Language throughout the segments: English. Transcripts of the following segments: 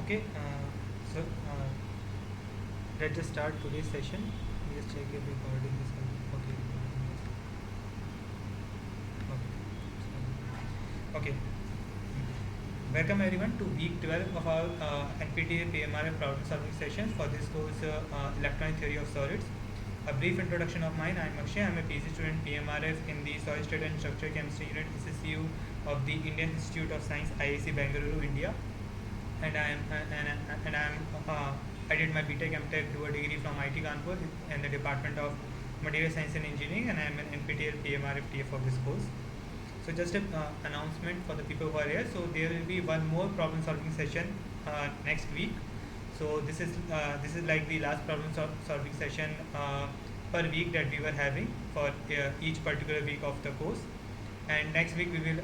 Okay, so let's just start today's session. Let me just check if recording is on. Okay, recording is okay. Okay. Welcome everyone to week 12 of our NPTEL-PMRF problem solving sessions for this course Electronic Theory of Solids. A brief introduction of mine. I am Akshay. I am a PhD student PMRF in the Solid State and Structure Chemistry Unit SSU of the Indian Institute of Science IIC Bengaluru, India. And I did my BTech MTech dual degree from IIT Kanpur in the Department of Material Science and Engineering, and I am an NPTEL PMRF TA for this course. So just an announcement for the people who are here. So there will be one more problem solving session next week. So this is like the last problem solving session per week that we were having for each particular week of the course. And next week we will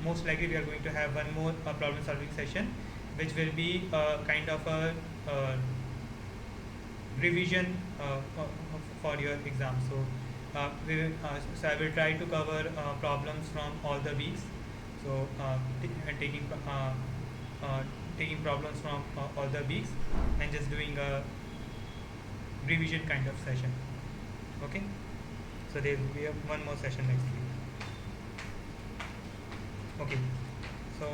most likely we are going to have one more problem solving session, which will be kind of a revision for your exam. So so I will try to cover problems from all the weeks. So taking problems from all the weeks and just doing a revision kind of session. Okay. So there will be one more session next week. Okay. So.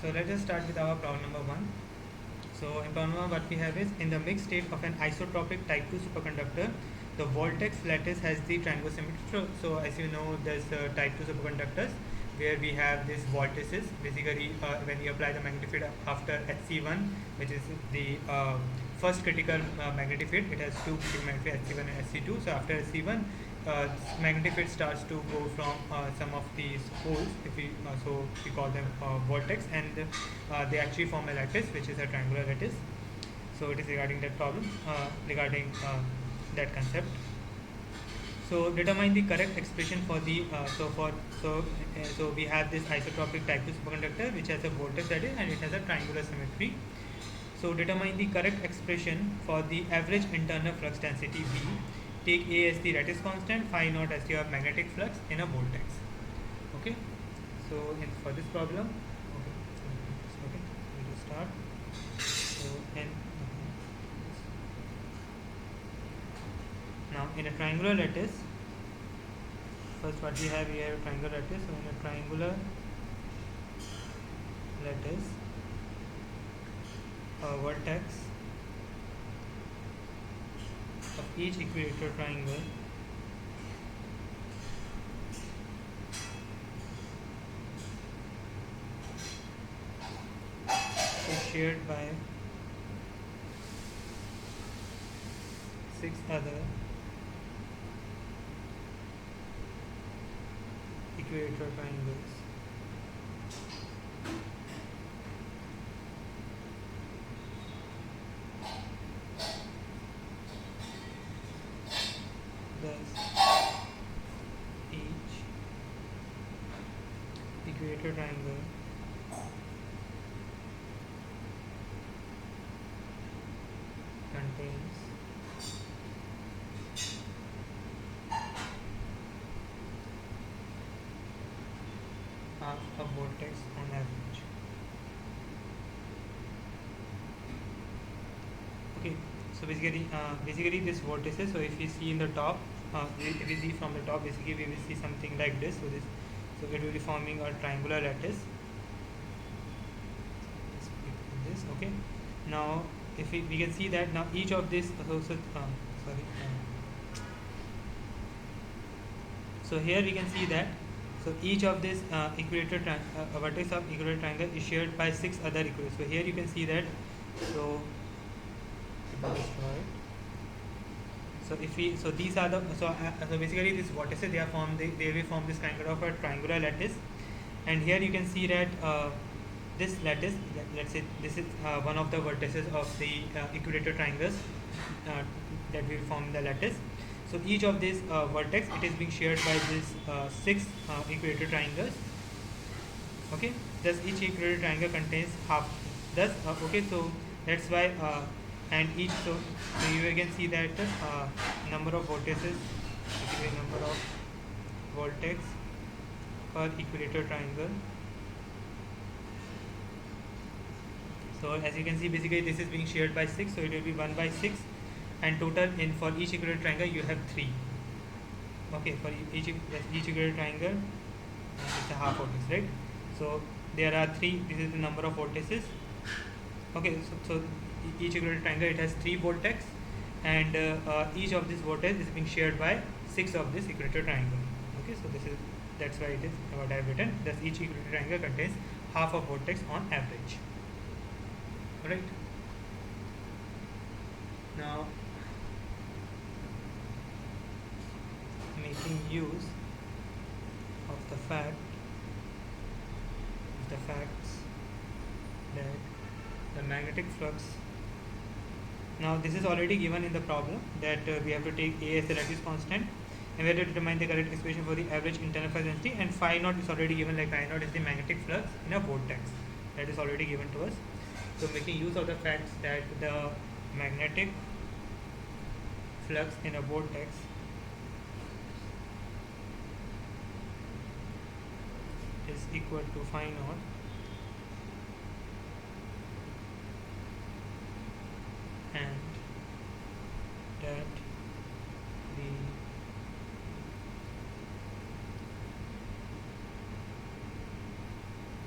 So let us start with our problem number 1. So in problem number, what we have is, in the mixed state of an isotropic type 2 superconductor, the vortex lattice has the triangular symmetry. So as you know, there's type 2 superconductors where we have these vortices. Basically, when you apply the magnetic field after HC1, which is the first critical magnetic field, it has two critical magnetic fields, HC1 and HC2. So after HC1, magnetic field starts to go from some of these poles, if we so we call them vortex, and they actually form a lattice, which is a triangular lattice. So it is regarding that problem, regarding that concept. So determine the correct expression for the so we have this isotropic type 2 superconductor which has a vortex lattice and it has a triangular symmetry. So determine the correct expression for the average internal flux density V. Take A as the lattice constant, phi naught as your magnetic flux in a vortex. Okay. So for this problem, okay, we will start. So now in a triangular lattice, first what we have here, triangular lattice. So in a triangular lattice, a vertex of each equilateral triangle is shared by 6 other equilateral triangles. Each equilateral triangle contains half a vortex on average. Okay, so basically this vortices. So if we see in the top, if we see from the top, basically we will see something like this. So it will be forming a triangular lattice. This okay. Now if we can see that now each of this so here we can see that so each of this vertex of equilateral triangle is shared by 6 other equilateral. So here you can see that. So it was destroyed. So if we, so these are the, so basically these vortices, they are formed, they will form this kind of a triangular lattice. And here you can see that this lattice, let's say this is one of the vertices of the equilateral triangles uh, that will form the lattice. So each of these vertex, it is being shared by these six equilateral triangles. Okay, thus each equilateral triangle contains half. Thus, okay, so that's why, and each, so you can see that number of vortices, basically number of vertex per equilateral triangle. So as you can see, basically this is being shared by 6, so it will be 1 by 6, and total in for each equilateral triangle you have 3. Okay, for each equilateral triangle, it's a half vortex, right? So there are 3. This is the number of vortices. Okay, so each equilateral triangle, it has 3 vortex, and each of these vortex is being shared by 6 of this equilateral triangle. Okay, so this is, that's why it is what I have written. Thus each equilateral triangle contains half of vortex on average. Right. Now, making use of the facts that the magnetic flux. Now this is already given in the problem that we have to take A as the lattice constant, and we have to determine the correct expression for the average internal flux density, and phi naught is already given, like phi naught is the magnetic flux in a vortex. That is already given to us. So making use of the fact that the magnetic flux in a vortex is equal to phi naught and that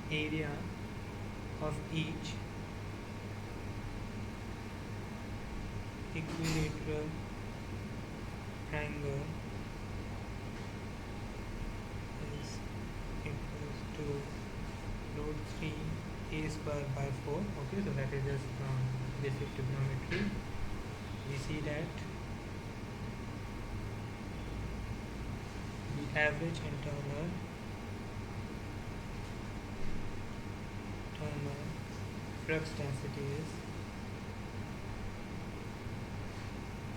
the area of each equilateral triangle is equals to root 3 a square by 4. Okay, so that is just basic trigonometry. We see that the average internal flux density is,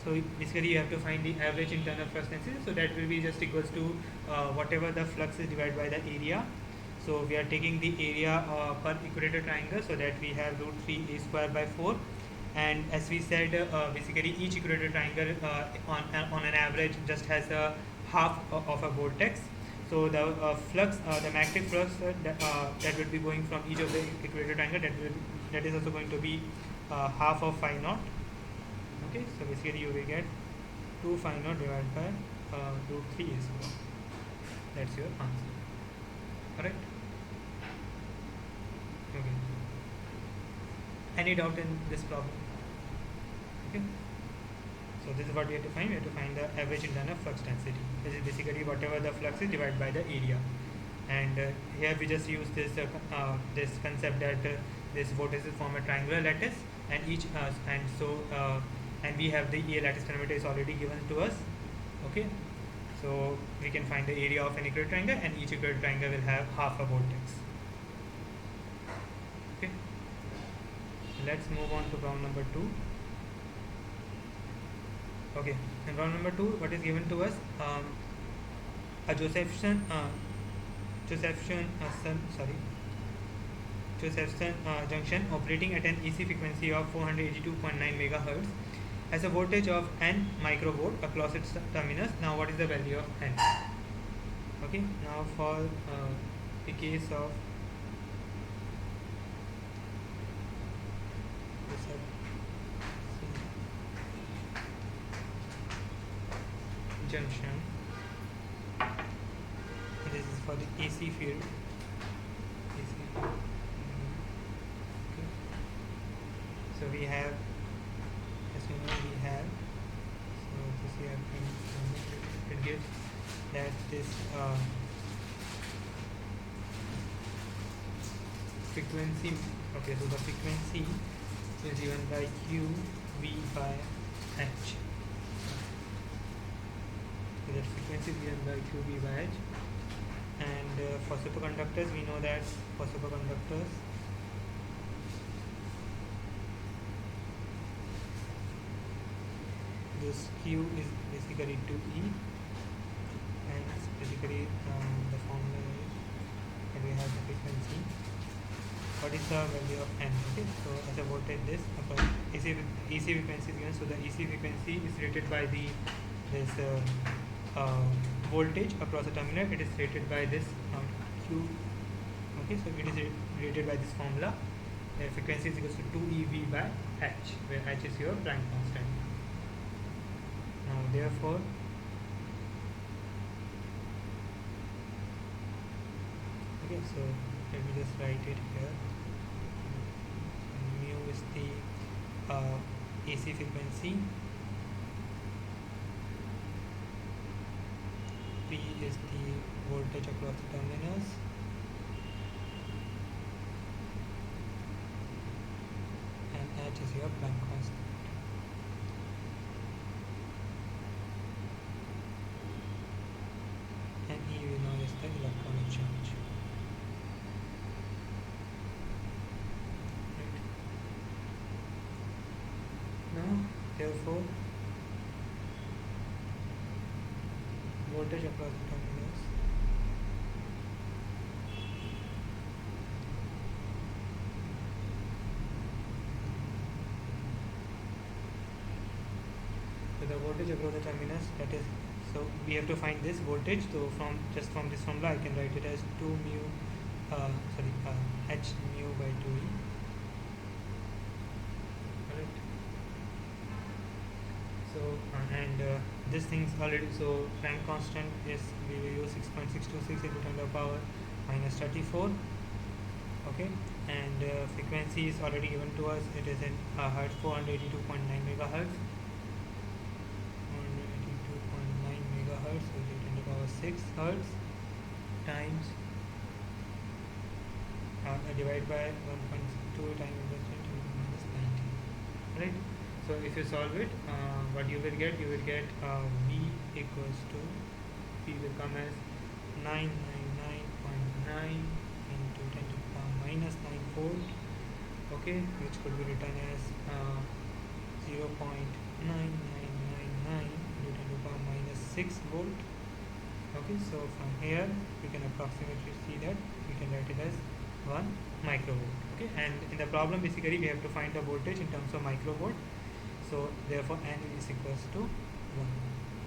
so basically you have to find the average internal flux density, so that will be just equals to whatever the flux is divided by the area. So we are taking the area per equilateral triangle, so that we have root 3 a square by 4, and as we said, basically each equilateral triangle on an average just has a half of a vortex. So the flux, the magnetic flux that will be going from each of the equilateral triangle, that is also going to be half of phi naught. Okay, so basically you will get 2 phi naught divided by root 3 a square. That's your answer. Correct? Okay. Any doubt in this problem? Okay. So this is what we have to find. We have to find the average internal flux density. This is basically whatever the flux is divided by the area. And here we just use this this concept that this vortices form a triangular lattice, and each and so and we have the A lattice parameter is already given to us. Okay, so we can find the area of an equilateral triangle, and each equilateral triangle will have half a vortex. Okay, let's move on to problem number 2. Okay, in problem number 2, what is given to us? A Josephson junction operating at an AC frequency of 482.9 megahertz has a voltage of n microvolt across its terminus. Now what is the value of n? Okay, now for the case of junction, this is for the AC field. Okay. So we have, as we know, we have, so this here it gives that this frequency. Okay, so the frequency is given by q v by h. that frequency is given by QB by H. And for superconductors, we know that for superconductors, this Q is basically 2E, and it's basically the formula is, and we have the frequency. What is the value of N? Okay, so as a voltage, this AC frequency is given. So the AC frequency is rated by this voltage across the terminal. It is rated by this Q. Okay, so it is rated by this formula. The frequency is equal to 2EV by H, where H is your Planck constant. Now, therefore, okay, so let me just write it here. Mu is the AC frequency, P is the voltage across the terminals, and H is your Planck constant. And E we know is the electronic charge. Right. Now, therefore, voltage across the terminals so the voltage across the terminus, that is, so we have to find this voltage. So from this formula I can write it as 2 mu H mu by 2E. Alright. So this thing's already, so Planck constant is, we will use 6.626 into 10 to the power minus 34. Okay, and frequency is already given to us. It is in hertz, 482.9 megahertz. 482.9 megahertz, so 10 to the power 6 hertz times divided by 1.2 times minus 90. Right. So if you solve it, what you will get, V equals to, P will come as 999.9 into 10 to the power minus 9 volt, okay, which could be written as 0.9999 into 10 to the power minus 6 volt. Okay, so from here we can approximately see that we can write it as 1 microvolt. Okay, and in the problem basically we have to find the voltage in terms of microvolt. So therefore N is equals to 1.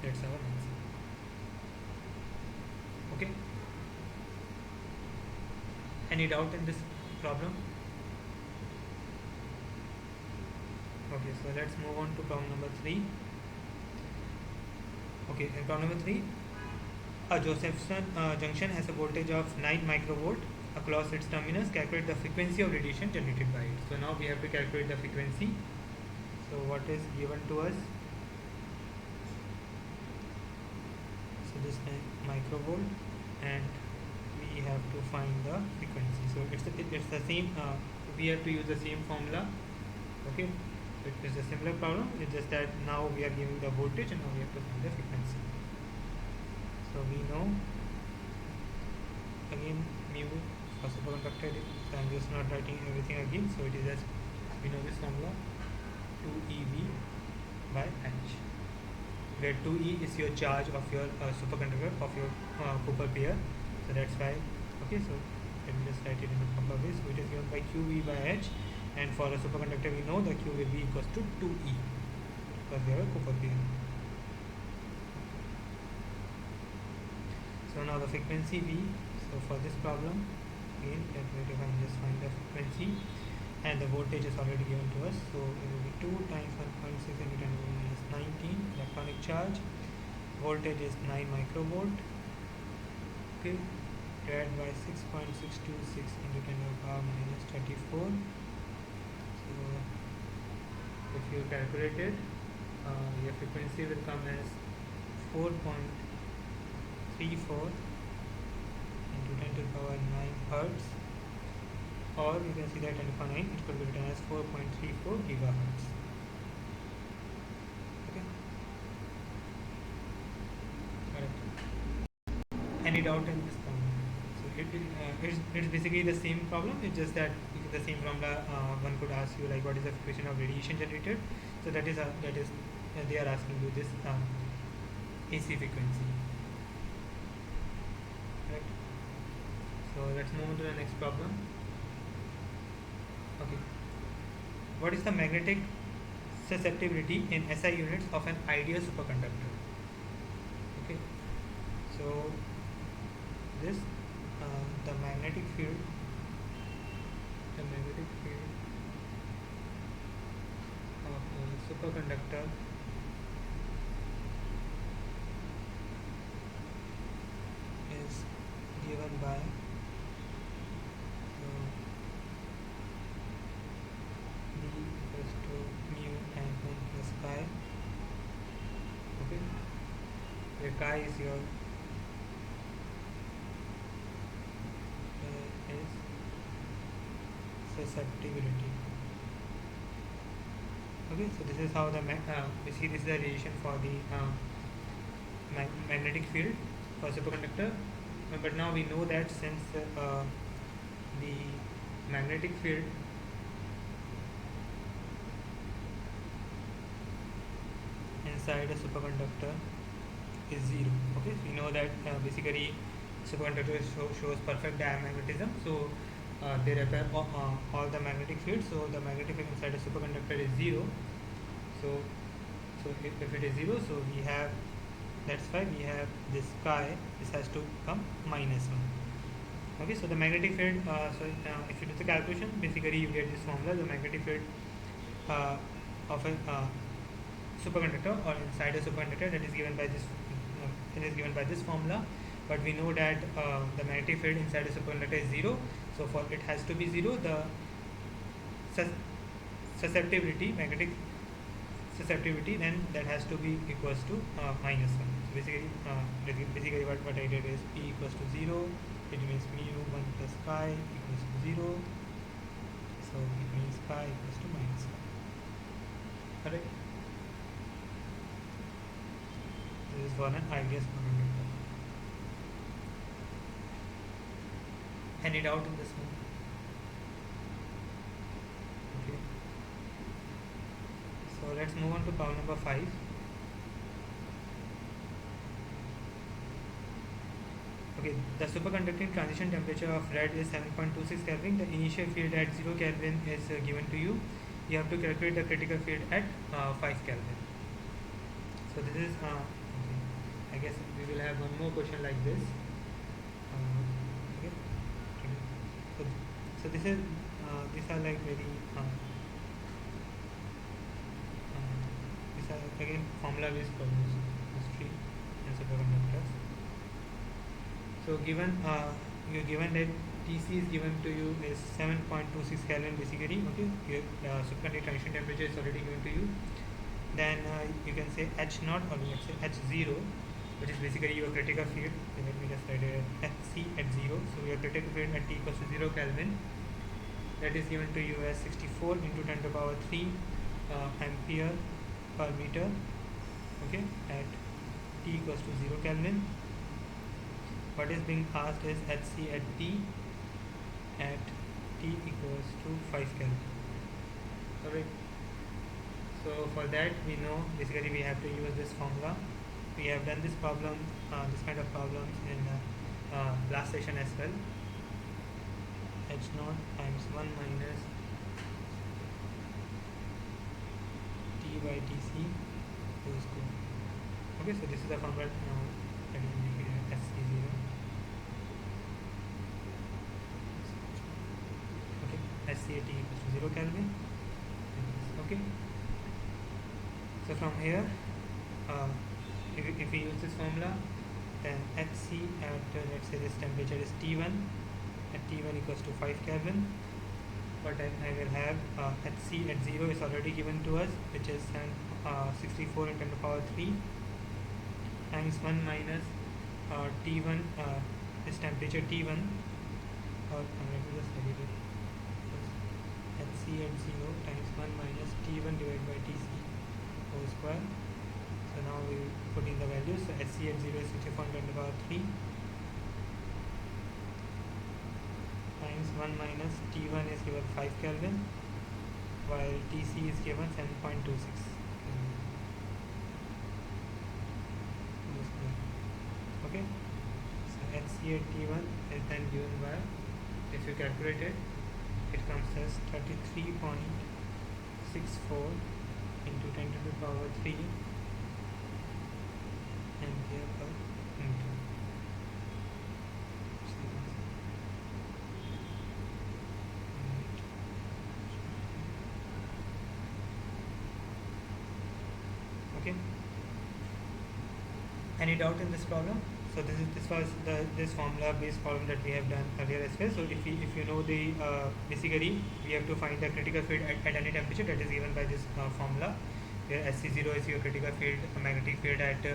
That's our answer. Okay. Any doubt in this problem? Okay, so let's move on to problem number 3. Okay, in problem number 3, a Josephson junction has a voltage of 9 microvolt across its terminus. Calculate the frequency of radiation generated by it. So now we have to calculate the frequency. So what is given to us? So this 9 microvolt, and we have to find the frequency. So it's the same. We have to use the same formula. Okay, it is a similar problem. It's just that now we are giving the voltage, and now we have to find the frequency. So we know again mu for superconductor. So I'm just not writing everything again. So it is as we know this formula, 2EV by H, where 2E is your charge of your superconductor of your Cooper pair. So that's why. Okay, so let me just write it in a proper way. So it is given by QV by H, and for a superconductor we know the Q will be equals to 2E because they are a Cooper pair. So now the frequency V. So for this problem, again calculator can just find the frequency, and the voltage is already given to us. So it will be 2 times 1.6 into 10 to the minus 19 electronic charge. Voltage is 9 microvolt. Okay, divided by 6.626 into 10 to the power minus 34. So if you calculate it, your frequency will come as 4.34 into 10 to the power 9 hertz, or you can see that 10 to the power 9, it could be written as 4.34 gigahertz. Okay, correct. any doubt in this problem? So it's basically the same problem. It's just that the same formula one could ask you like what is the equation of radiation generated. So that is they are asking you this AC frequency. Right. So let's move on to the next problem. Okay. What is the magnetic susceptibility in SI units of an ideal superconductor? Okay. So this the magnetic field of a superconductor is given by B equals to mu and 1 plus chi. Okay, where chi is your is susceptibility. Okay, so this is how the basically this is the radiation for the magnetic field for superconductor. But now we know that since the magnetic field inside a superconductor is 0. Okay, so we know that basically superconductor shows perfect diamagnetism, so they repel all the magnetic field. So the magnetic field inside a superconductor is 0. So if it is 0, so we have, that's why we have this chi, this has to come minus 1. Okay, so the magnetic field, if you do the calculation, basically you get this formula, the magnetic field of a superconductor or inside a superconductor, that is given by this formula. But we know that the magnetic field inside a superconductor is 0, so for it has to be 0, the magnetic susceptibility, then that has to be equals to minus 1. So basically what I did is P equals to 0, it means mu 1 plus chi equals to 0, so it means chi equals to minus 1. Correct? This is for an ideal superconductor. Any doubt in this one? Okay. So let's move on to problem number 5. Okay, the superconducting transition temperature of lead is 7.26 Kelvin. The initial field at 0 Kelvin is given to you. You have to calculate the critical field at 5 Kelvin. So this is, okay. I guess we will have one more question like this. Okay. So this is, these are like very, these are again formula based problems, history and superconductors. So given you're given that Tc is given to you is 7.26 Kelvin basically. Okay, your superconducting transition temperature is already given to you. Then you can say H naught, or let's say H0, which is basically your critical field. Let me just write it Hc at 0. So your critical field at T equals to 0 Kelvin, that is given to you as 64 into 10 to the power 3 ampere per meter. Okay, at T equals to 0 Kelvin. What is being asked is Hc at T equals to 5 Kelvin. Alright. So for that we know basically we have to use this formula. We have done this problem, this kind of problems in last session as well. H naught times 1 minus T by Tc whole square. Okay, so this is the formula now. Let me make it Sc0. Okay, Sc at T equals to 0 Kelvin. Okay. So from here, if we use this formula, then Hc at let's say this temperature is T1, at T1 equals to 5 Kelvin. But I will have Hc at 0 is already given to us, which is 64 into 10 to the power 3 times 1 minus T1, this temperature T1, or let me just edit it. Hc at 0 times 1 minus T1 divided by Tc whole square. So now we put in the values. So Hc at 0 is 64 into 10 to the power 3 times 1 minus T1 is given 5 Kelvin, while Tc is given 7.26. Okay, so Hc at T1 is then given by, if you calculate it, it comes as 33.64 into 10 to the power 3 ampere per meter. Okay. Any doubt in this problem? So this was this formula based problem that we have done earlier as well. So if you know the basically we have to find the critical field at any temperature, that is given by this formula, where Sc0 is your critical field, magnetic field at T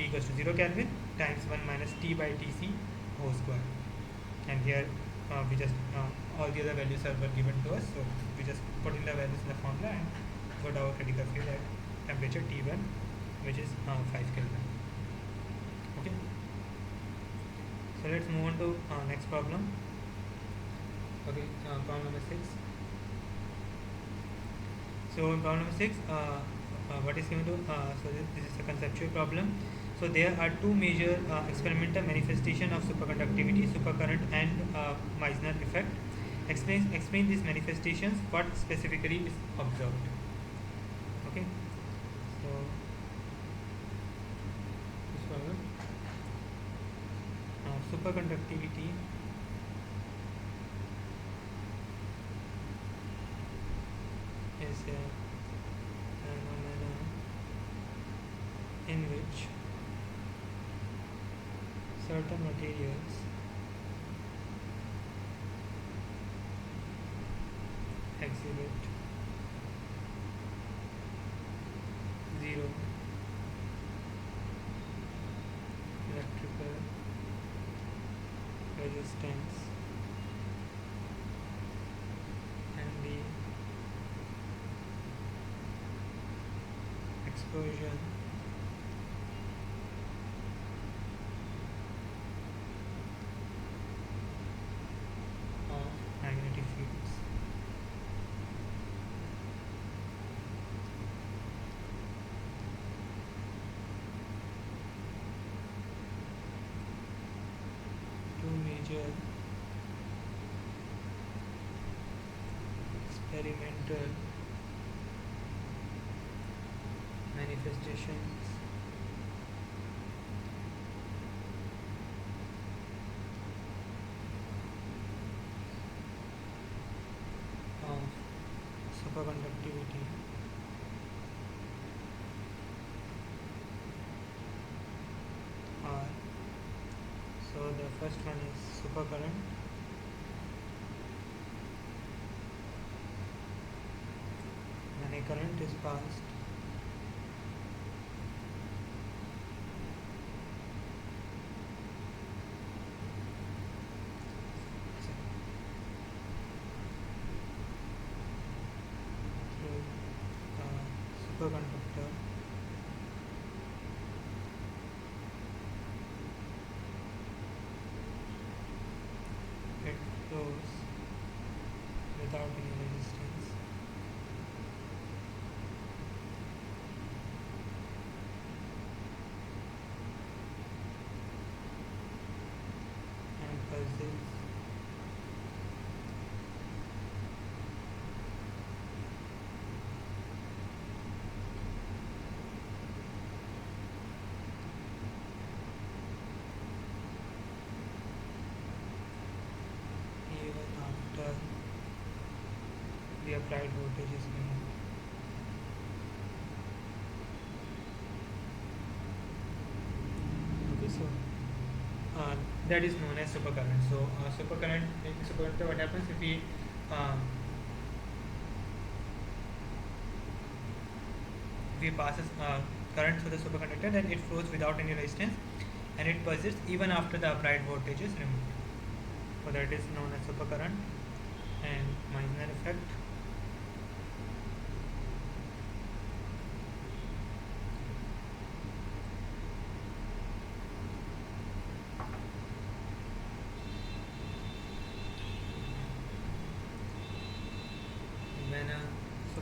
equals to 0 Kelvin times 1 minus T by Tc whole square. And here we just all the other values were given to us, so we just put in the values in the formula and got our critical field at temperature T1, which is 5 Kelvin. Okay. So let's move on to next problem. Okay, problem number 6. So in problem number 6, what is given to? So this is a conceptual problem. So there are two major experimental manifestations of superconductivity, supercurrent and Meissner effect. Explain these manifestations. What specifically is observed? Okay. So this problem. Superconductivity is a phenomenon in which certain materials exhibit zero electrical resistance and the explosion of magnetic fields. Two major experimental manifestations of superconductivity are, so the first one is supercurrent, when a current is passed through a superconductor it flows without any resistance. And pulses even after the applied voltage is removed. Okay, so that is known as supercurrent. So supercurrent, in superconductor, what happens if we passes current through the superconductor, then it flows without any resistance and it persists even after the applied voltage is removed. So that is known as supercurrent and Meissner effect.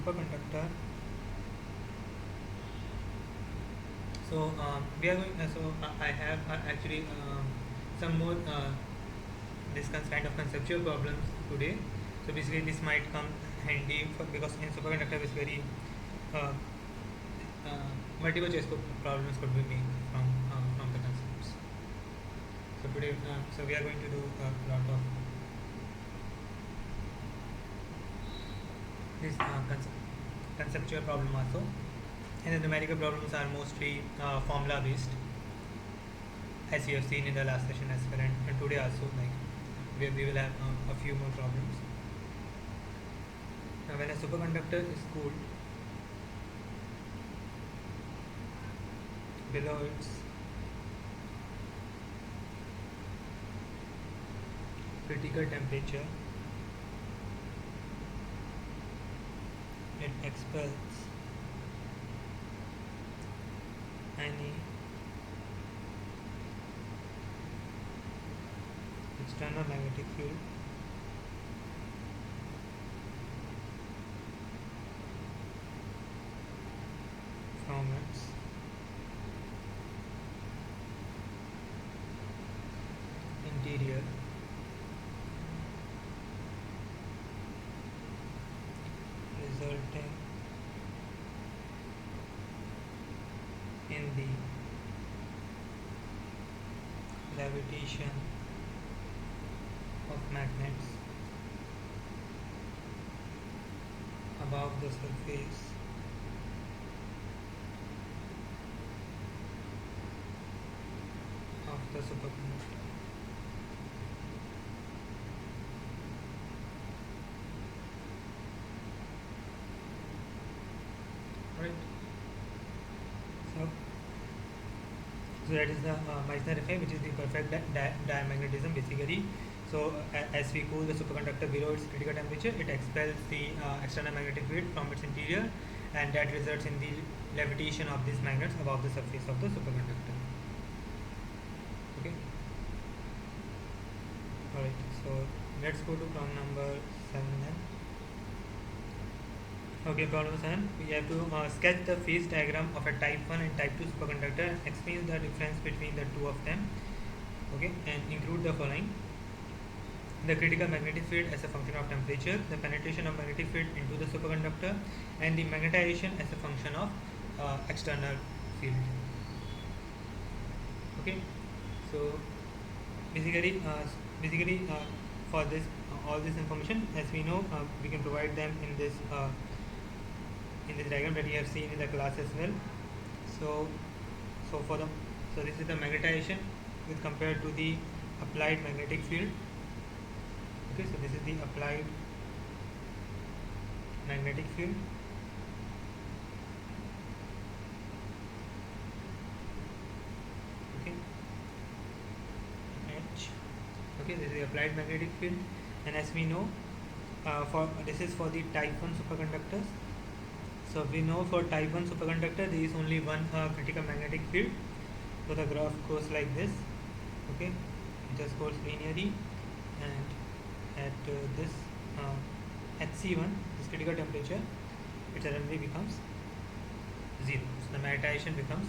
superconductor. So we are going. I have actually some more this kind of conceptual problems today. So basically, this might come handy because in superconductor is very uh, multiple choice problems could be made from the concepts. So today, so we are going to do a lot of this conceptual problem also, and the numerical problems are mostly formula based, as you have seen in the last session as well, and today also like we will have a few more problems. Now, when a superconductor is cooled below its critical temperature, it expels any external magnetic field from its interior, resulting in the levitation of magnets above the surface of the superconductor. Right. So that is the Meissner effect, which is the perfect diamagnetism basically. So as we cool the superconductor below its critical temperature, it expels the external magnetic field from its interior, and that results in the levitation of these magnets above the surface of the superconductor. Okay. Alright, so let's go to problem number 7 then. Okay, problem 7. We have to sketch the phase diagram of a type 1 and type 2 superconductor and explain the difference between the two of them. Okay, and include the following: the critical magnetic field as a function of temperature, the penetration of magnetic field into the superconductor, and the magnetization as a function of external field. Okay, so basically for this all this information, as we know, we can provide them in this diagram that you have seen in the class as well. So this is the magnetization with compared to the applied magnetic field. Okay, so this is the applied magnetic field. Okay, H. Okay, this is the applied magnetic field, and as we know, for this is for the type 1 superconductors. So we know for type 1 superconductor there is only one critical magnetic field. So the graph goes like this. Okay, it just goes linearly, and at this HC1, this critical temperature, it suddenly becomes 0. So the magnetization becomes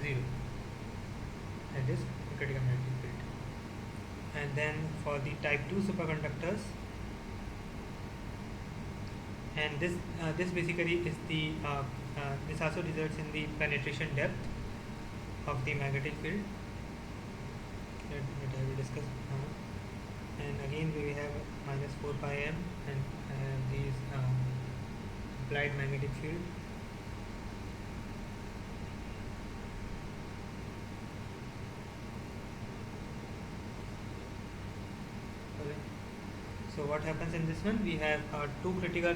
0 at this critical magnetic field. And then for the type 2 superconductors, and this basically is the this also results in the penetration depth of the magnetic field that I will discuss now. And again we have minus 4 pi m, and these applied magnetic field. So what happens in this one? We have two critical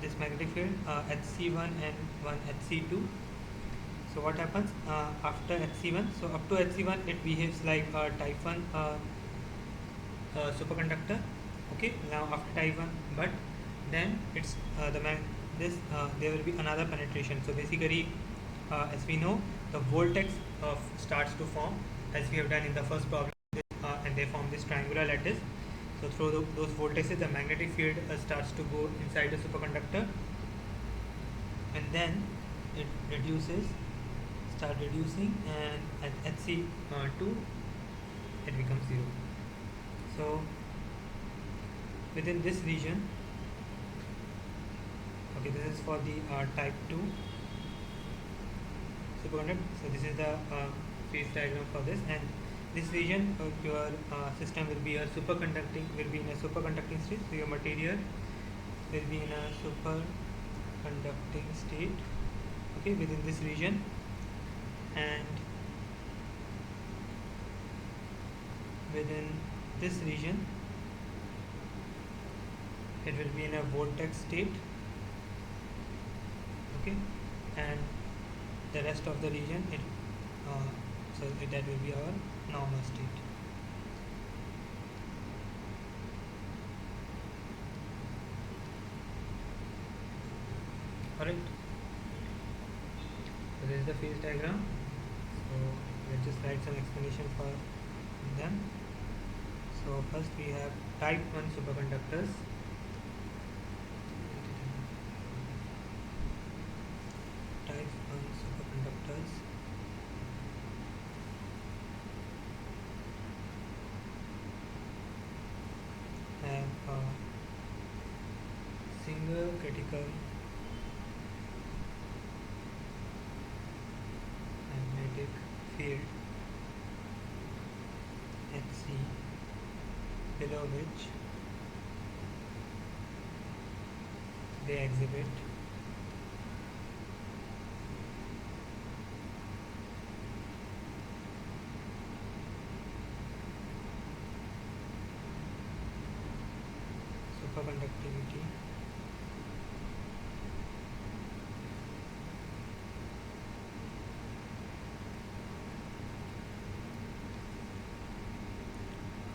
this magnetic field HC1 and one HC2. So what happens after HC1? So up to HC1 it behaves like a type 1 superconductor. Okay, now after type 1, but then it's there will be another penetration. So basically, as we know, the vortex starts to form, as we have done in the first problem, and they form this triangular lattice. So through those vortices, the magnetic field starts to go inside the superconductor, and then it start reducing, and at HC2 it becomes 0. So within this region, okay, this is for the type 2 superconductor. So this is the phase diagram for this, and this region your system will be in a superconducting state. So your material will be in a superconducting state, okay, within this region, and within this region it will be in a vortex state, okay, and the rest of the region that will be our normal state. Alright, so this is the phase diagram. So let's just write some explanation for them. So first we have type 1 superconductors. Type 1 superconductors have a single critical magnetic field Hc, below which they exhibit superconductivity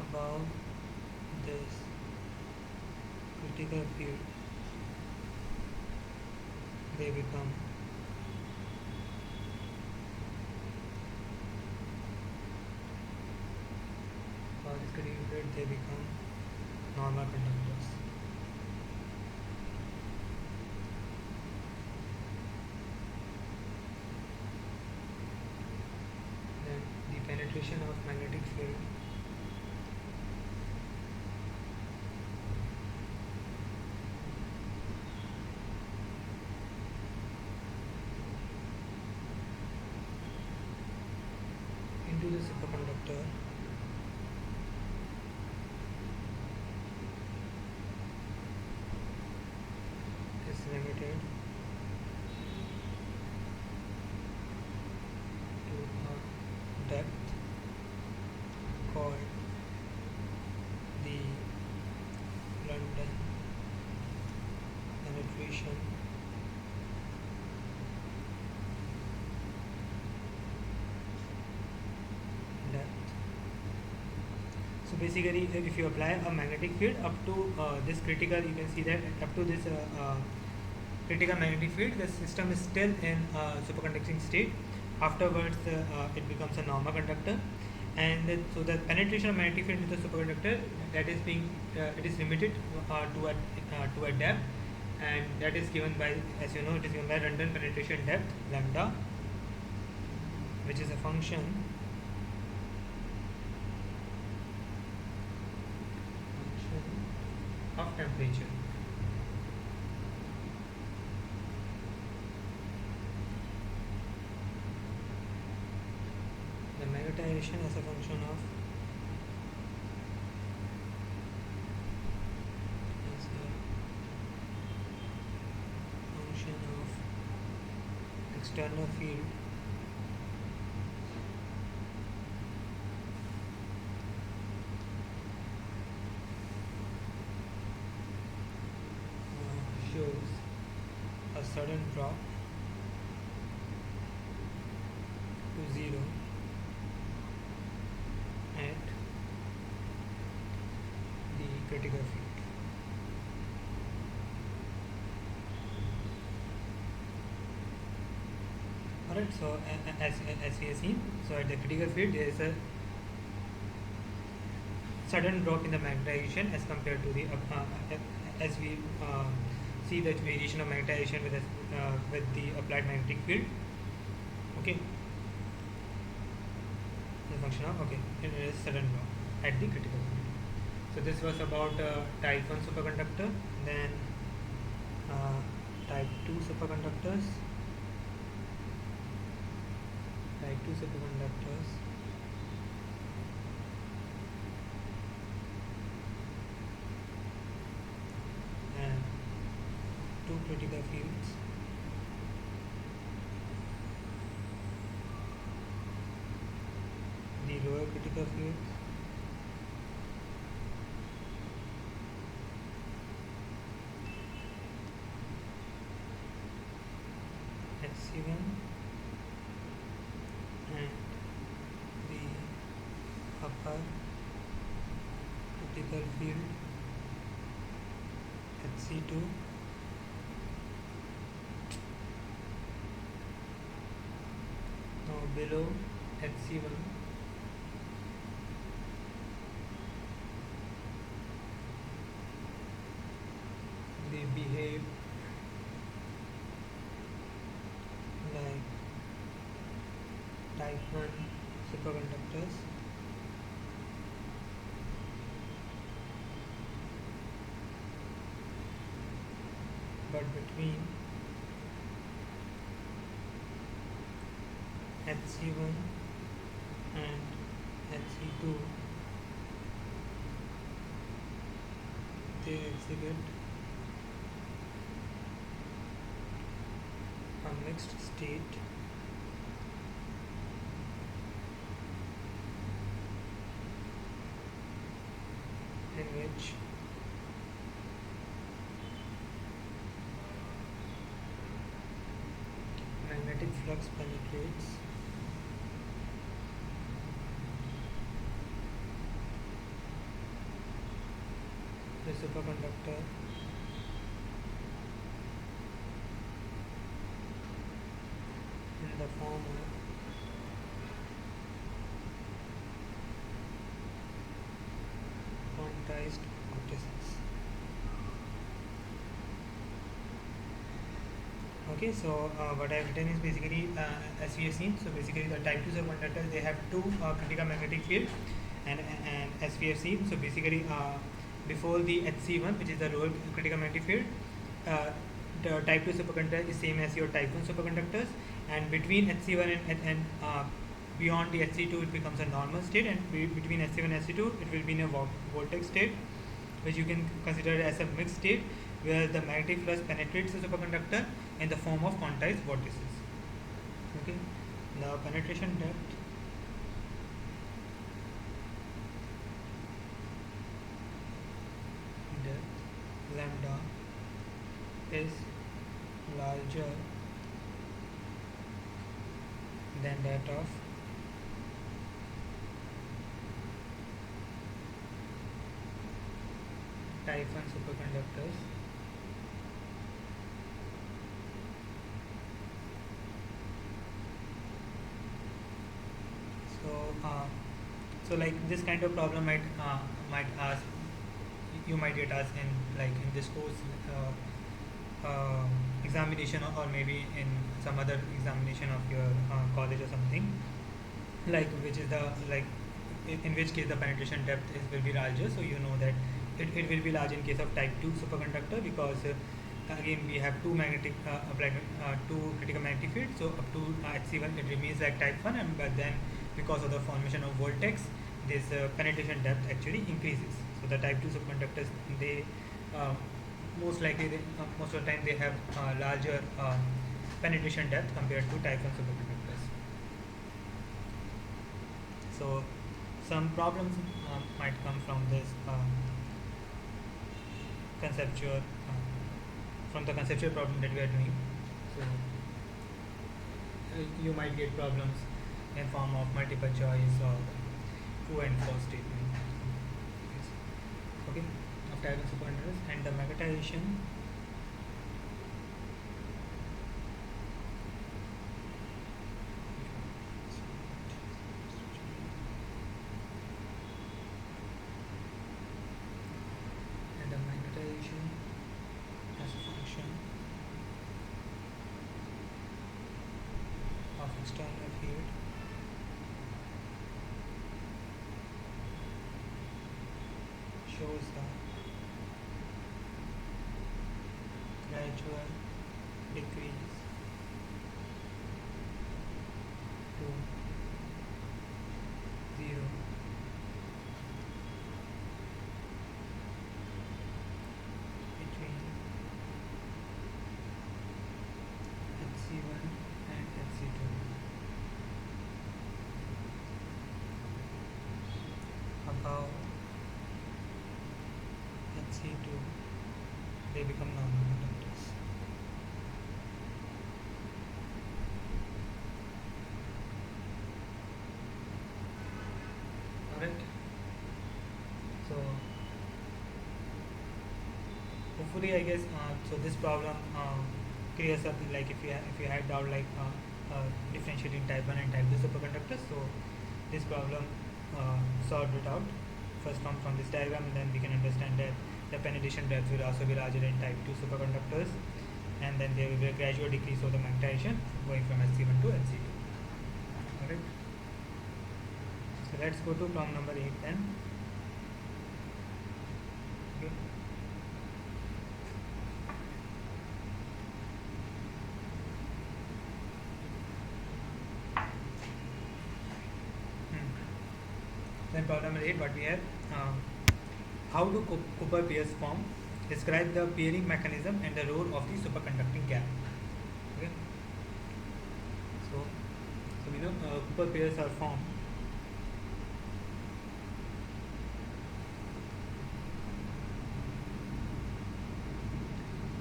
above this critical field. They become for this critical field they become normal conductors. Then the penetration of magnetic field into the superconductor is limited to a depth called the London penetration depth. So basically, if you apply a magnetic field up to this critical, you can see that up to this critical magnetic field, the system is still in superconducting state. Afterwards, it becomes a normal conductor, and then, so the penetration of magnetic field into the superconductor, that is being it is limited to a depth, and that is given by, as you know, it is given by London penetration depth lambda, which is a function of temperature. The magnetization as a function of external field shows a sudden drop to 0 at the critical field. Alright, so as we have seen, so at the critical field there is a sudden drop in the magnetization as compared to the as we see the variation of magnetization with with the applied magnetic field. Okay, the function of, okay, it is sudden law at the critical point. So this was about type 1 superconductor. Then uh, type 2 superconductors. Type 2 superconductors. And two critical fields. The lower critical fields Hc1 and the upper critical field Hc2 now below Hc1 they behave like type 1 superconductors, but between Hc1 and Hc2 they exhibit a mixed state in which magnetic flux penetrates the superconductor in the form of quantized vortices. Okay, so what I have written is basically as we have seen. So basically, the type 2 superconductors, they have two critical magnetic field, and as we have seen. So basically, before the Hc1, which is the lower critical magnetic field, uh, the type 2 superconductor is same as your type 1 superconductors, and between Hc1 and beyond the Hc2 it becomes a normal state, and between Hc1 and Hc2 it will be in a vortex state, which you can consider as a mixed state where the magnetic flux penetrates the superconductor in the form of quantized vortices. Okay, the penetration depth lambda is larger than that of type 1 superconductors. So like this kind of problem might ask, you might get asked in like in this course examination, or maybe in some other examination of your college or something, like which is the like in which case the penetration depth will be larger. So you know that it will be large in case of type 2 superconductor, because again we have two critical magnetic fields. So up to Hc1 it remains like type 1, but then because of the formation of vortex, this penetration depth actually increases. So the type 2 superconductors, they most likely most of the time they have larger penetration depth compared to type 1 superconductors. So some problems might come from this conceptual from the conceptual problem that we are doing. So you might get problems in form of multiple choice or true and false statement. Okay, of type 1 superconductors, and the magnetization as a function of external field shows a gradual decrease to 0 between HC1 and HC2 above HC2 they become normal conductors. Alright, so hopefully I guess so this problem clears up, like if you had doubt like differentiating type 1 and type 2 superconductors, so this problem solved it out first from this diagram, and then we can understand that the penetration depth will also be larger in type 2 superconductors, and then there will be a gradual decrease of the magnetization going from SC1 to SC2. Alright, so let's go to problem number 8 then. Okay. Then problem number 8, what we have, how do Cooper pairs form? Describe the pairing mechanism and the role of the superconducting gap. Okay. So we know Cooper pairs are formed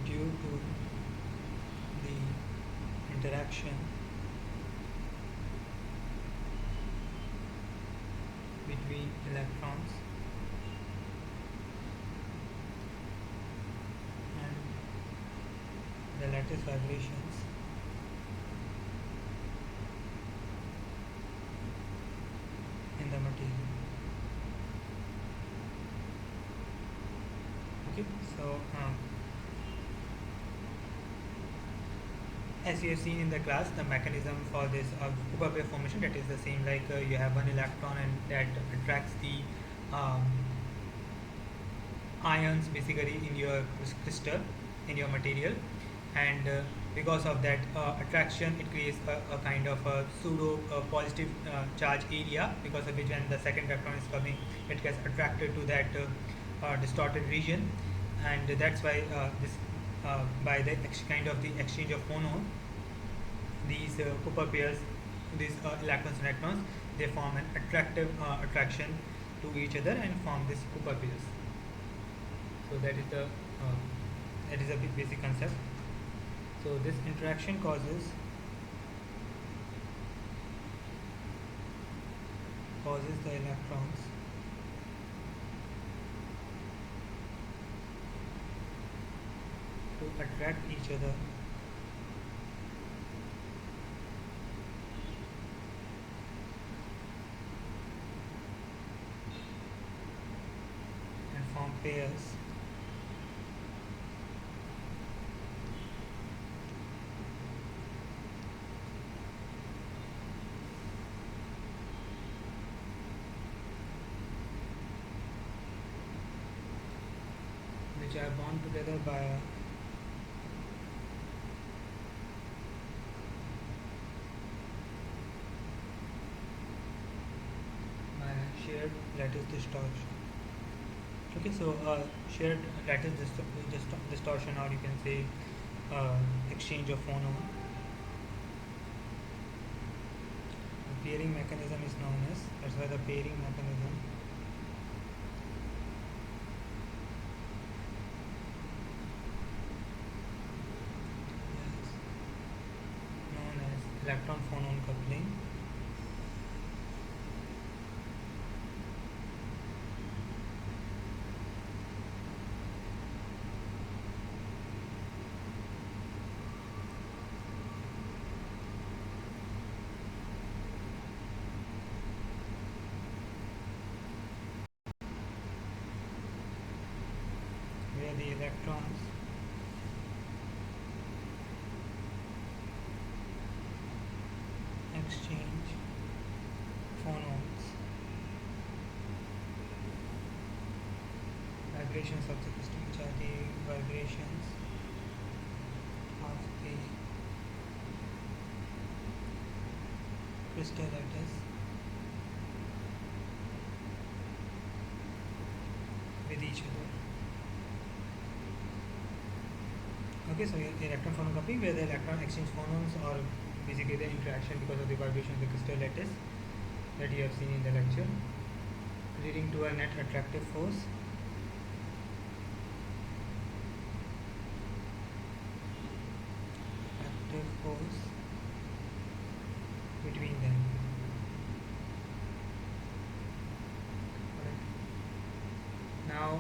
due to the interaction between electrons and the lattice vibrations in the material. Okay, so as you have seen in the class, the mechanism for this Cooper pair formation, that is the same like you have one electron and that attracts the ions basically in your crystal, in your material, and because of that attraction it creates a kind of a pseudo positive charge area, because of which when the second electron is coming it gets attracted to that distorted region, and that's why this by the kind of the exchange of phonon, these Cooper pairs, these electrons and electrons, they form an attractive attraction to each other and form this Cooper pairs. So that is a basic concept. So this interaction causes the electrons to attract each other and form pairs which are bound together by a shared lattice distortion. Okay, so shared lattice distortion, or you can say exchange of phonon. The pairing mechanism is known as, that's why the pairing mechanism is known as electron phonon coupling. Where the electrons exchange phonons, vibrations of the crystal, which are the vibrations of the crystal lattice with each other. Okay, so the electron phonon coupling, where the electron exchange phonons, or basically the interaction because of the vibration of the crystal lattice that you have seen in the lecture, leading to a net attractive force between them. Now,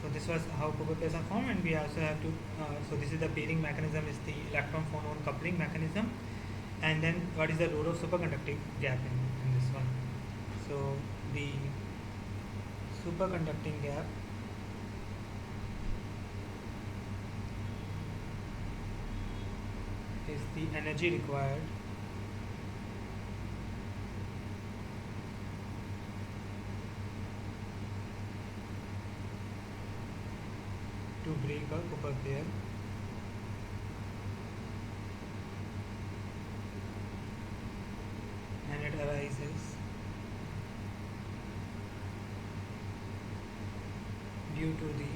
so this was how Cooper pairs are formed, and we also have to. So this is the pairing mechanism, is the electron phonon coupling mechanism, and then what is the role of superconducting gap in this one? So the superconducting gap is the energy required to break a Cooper pair and it arises due to the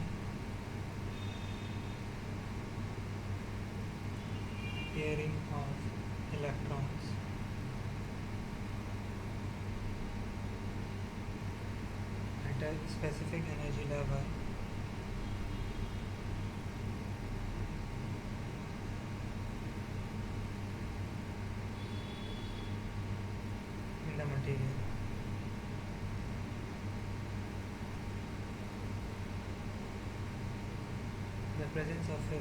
pairing of electrons at a specific energy level in the material. The presence of a,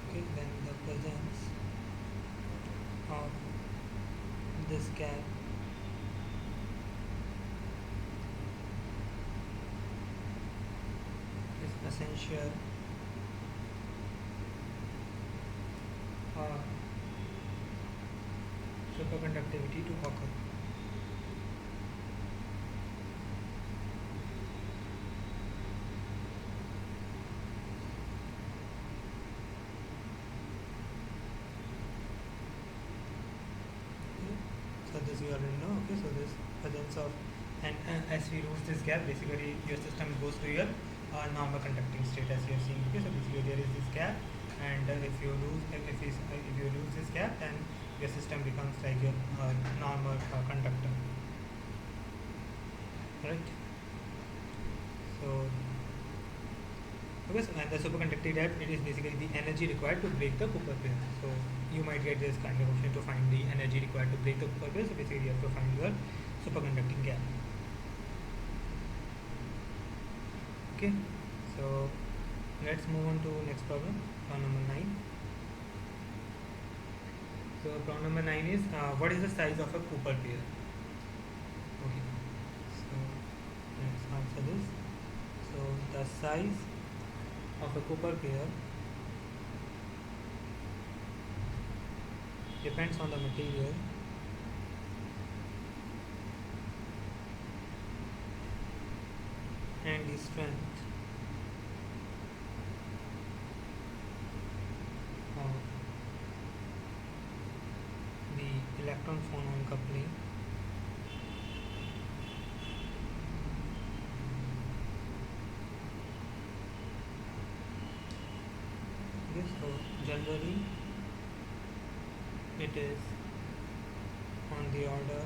okay, then the presence of this gap is essential for superconductivity to occur. So this you already know. Okay, so this presence of, and as we lose this gap, basically your system goes to your normal conducting state, as you have seen. Okay, so basically there is this gap, and if you lose this gap, then your system becomes like your normal conductor. Right. So okay, so and the superconducting gap, it is basically the energy required to break the Cooper pair. So you might get this kind of option to find the energy required to break the Cooper pair. So basically you have to find your superconducting gap. Okay, so let's move on to next problem number 9. So problem number 9 is what is the size of a Cooper pair? Okay, so let's answer this. So the size of a Cooper pair depends on the material and the strength of the electron phonon coupling okay, so generally it is on the order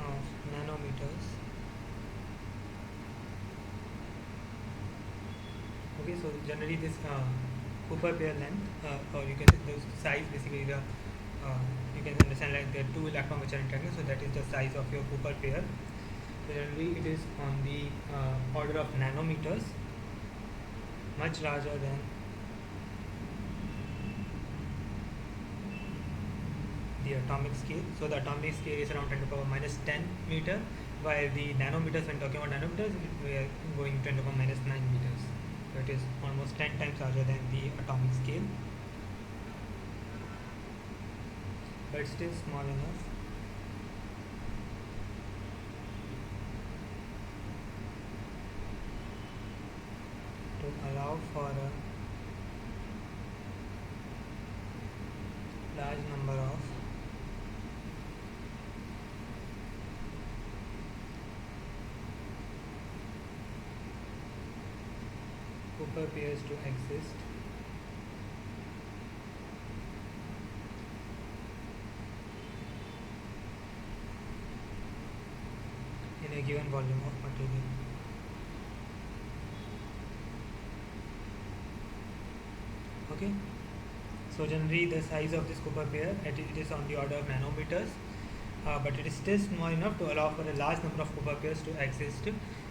of nanometers. Okay, so generally this Cooper pair length, or you can say the size, basically the you can understand like there are two electrons which are interacting, so that is the size of your Cooper pair. So generally it is on the order of nanometers, much larger than the atomic scale. So the atomic scale is around 10 to the power minus 10 meter, while the nanometers, when talking about nanometers, we are going 10 to the power minus 9 meters. So it is almost 10 times larger than the atomic scale. but still small enough to allow for a large number of Cooper pairs to exist in a given volume of material. Okay, so generally the size of this Cooper pair, it is on the order of nanometers, but it is still small enough to allow for a large number of Cooper pairs to exist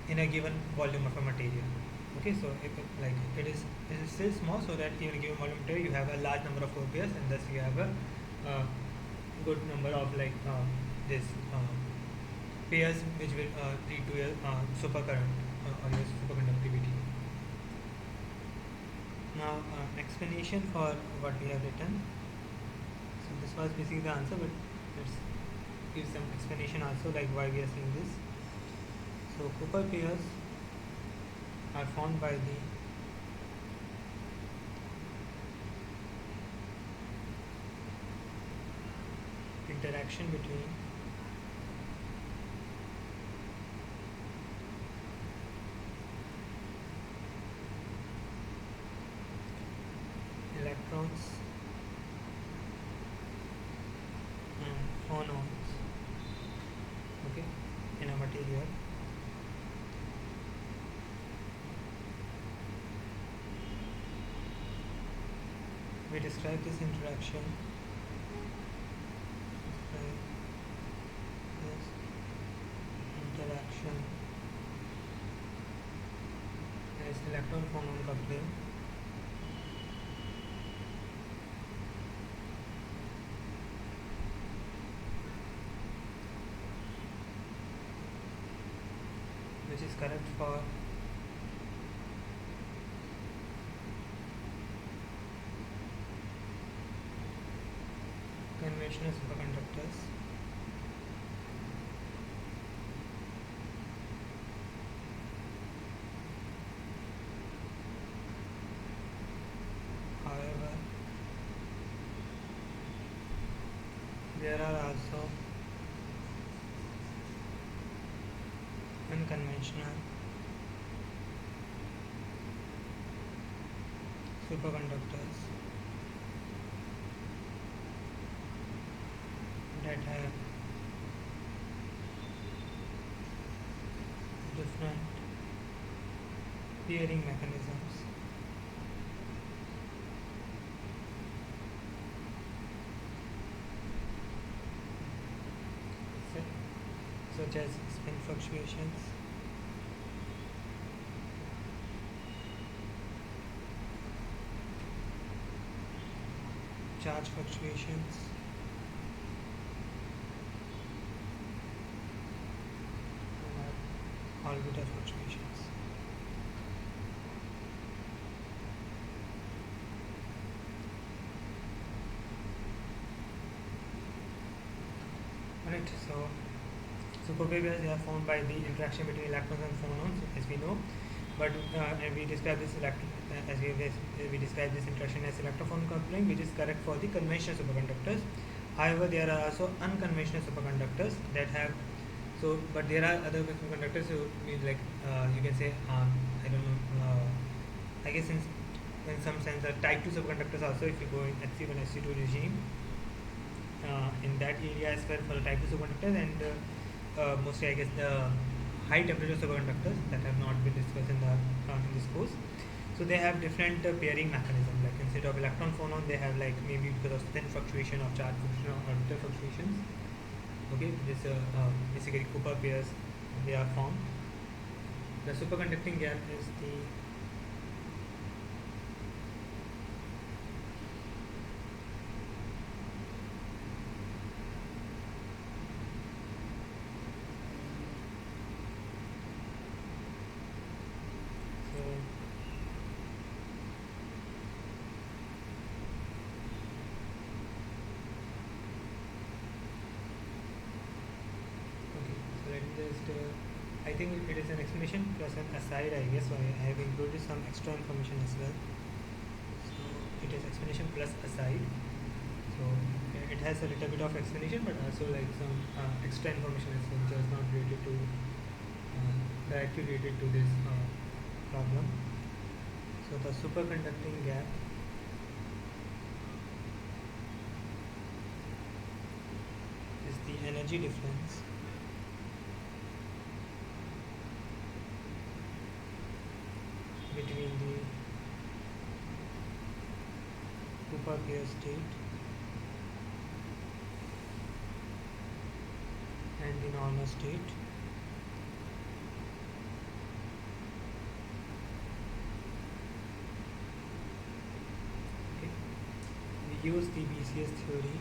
in a given volume of a material. Okay, so it is still small, so that in a given volume material you have a large number of Cooper pairs, and thus you have a good number of this pairs which will lead to a supercurrent or your superconductivity. Now, explanation for what we have written. So this was basically the answer, but let's give some explanation also, like why we are saying this. So Cooper pairs are formed by the interaction between electrons and phonons, okay, in a material. We describe this interaction as electron phonon coupling. Which is correct for conventional superconductors. However, there are also unconventional superconductors that have different pairing mechanisms. Such as spin fluctuations, charge fluctuations, and orbital fluctuations. Alright, so Cooper pairs are formed by the interaction between electrons and phonons, as we know. But and we describe this we describe this interaction as electron coupling, which is correct for the conventional superconductors. However, there are also unconventional superconductors that have but there are other superconductors who mean you can say I don't know. I guess in some sense, type 2 superconductors also, if you go in Hc1 Hc2 regime, in that area as well for the type 2 superconductors, and mostly I guess the high temperature superconductors that have not been discussed in this course. So they have different pairing mechanism. Like instead of electron phonon, they have maybe because of spin fluctuation or charge fluctuation or orbital fluctuations. Okay, this basically Cooper pairs, they are formed. The superconducting gap is the just I think it is an explanation plus an aside, I guess. So I have included some extra information as well. So it is explanation plus aside. So it has a little bit of explanation, but also like some extra information as well, which is not related to directly related to this problem. So the superconducting gap is the energy difference between the Cooper pair state and the normal state. Okay. We use the BCS theory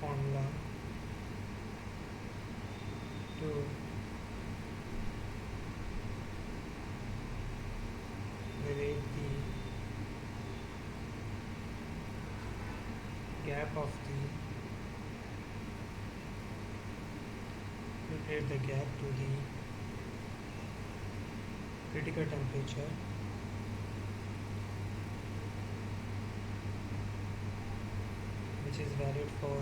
formula to relate the gap of relate the gap to the critical temperature which is valid for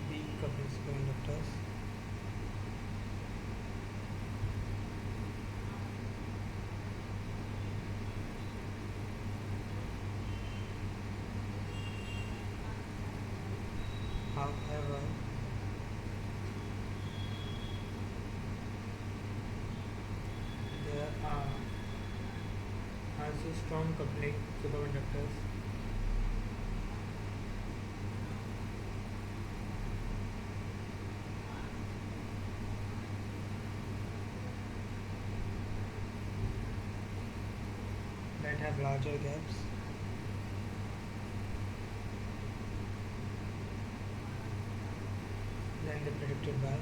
weak coupling superconductors. However, there are also strong coupling superconductors that have larger gaps than the predicted by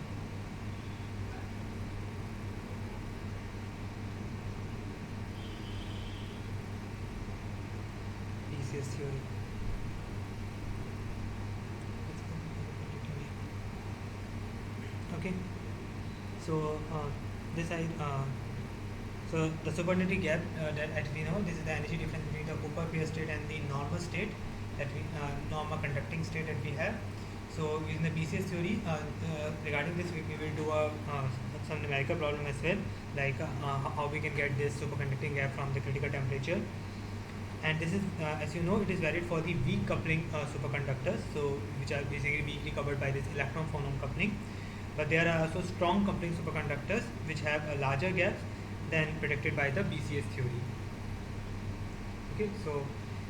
BCS theory. Okay, so this I so the superconductivity gap that we know, this is the energy difference between the Cooper pair state and the normal state that we normal conducting state that we have. So using the BCS theory, regarding this, we will do some numerical problem as well, like how we can get this superconducting gap from the critical temperature. And this is, as you know, it is valid for the weak coupling superconductors, so which are basically weakly coupled by this electron phonon coupling. But there are also strong coupling superconductors which have larger gaps than predicted by the BCS theory. Okay, so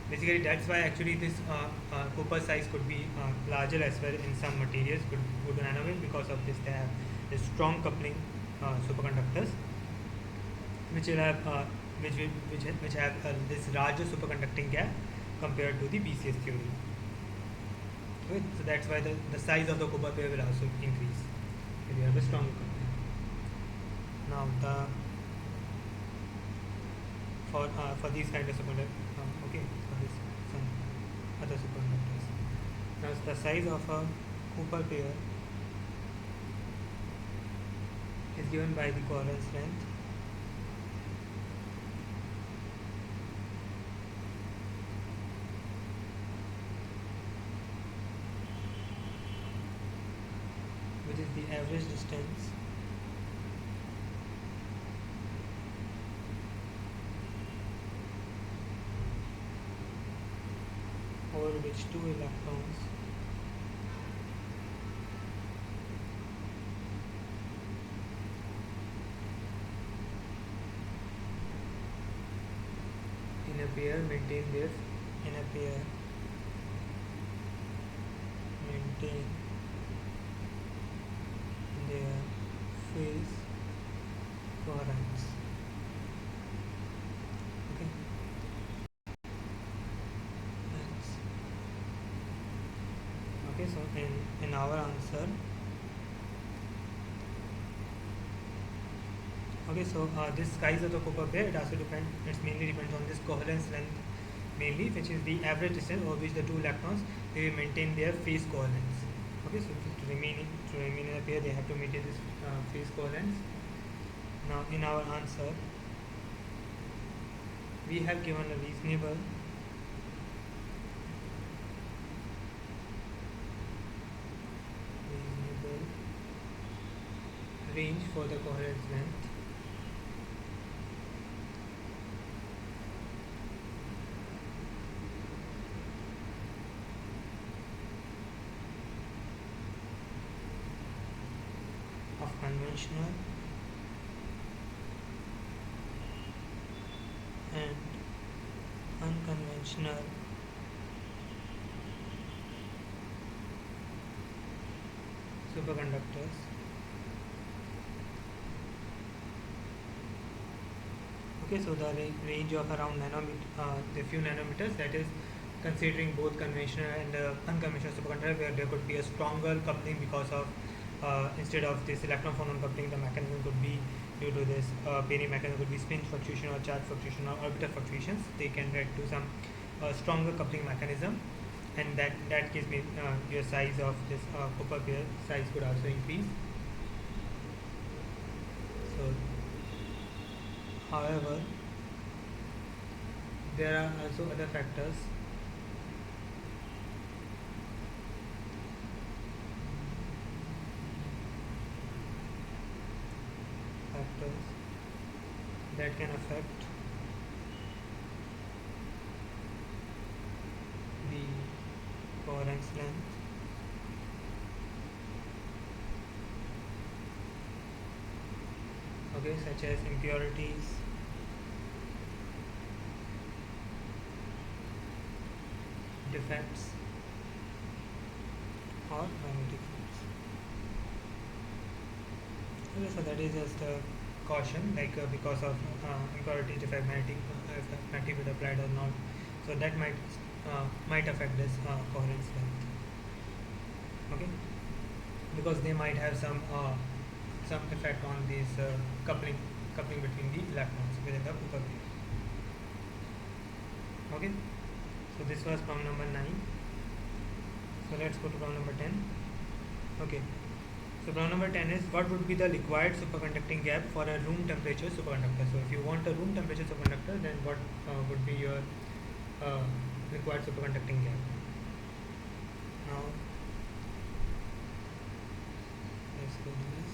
basically that's why actually this Cooper size could be larger as well in some materials, could nanowave, because of this they have this strong coupling superconductors which will have which have this larger superconducting gap compared to the BCS theory. Okay, so that's why the size of the Cooper pair will also increase if you have a strong coupling. Now for these kind of superconductors, okay, for this some other superconductors. Now the size of a Cooper pair is given by the covalence length which is the average distance over which two electrons in a pair maintain their phase coherence. Okay. Thanks. Okay, so in our answer, Okay, so this size of the copper pair, it also depends. It mainly depends on this covalence length, mainly, which is the average distance over which the two electrons they will maintain their phase covalence. Okay, so to remain in a pair, they have to maintain this phase covalence. Now, in our answer, we have given a reasonable range for the coherence length. Of conventional and unconventional superconductors. Okay, so the range of around the few nanometers, that is considering both conventional and unconventional superconductor, where there could be a stronger coupling because of instead of this electron phonon coupling, the mechanism could be due to this pairing mechanism could be spin fluctuation or charge fluctuation or orbital fluctuations. They can lead to some stronger coupling mechanism, and that case your size of this copper pair size could also increase. So, however, there are also other factors that can affect the coherence length. Okay, such as impurities, defects, or magnetic fields. Okay, so that is just a caution, like because of impurity, defect, magnetic field applied or not. So that might affect this coherence length. Okay, because they might have some effect on this coupling between the electrons within the copper pair. Okay, so this was problem number 9. So let's go to problem number 10. Okay, so problem number 10 is, what would be the required superconducting gap for a room temperature superconductor? So if you want a room temperature superconductor, then what would be your required superconducting gap? Now let's go to this.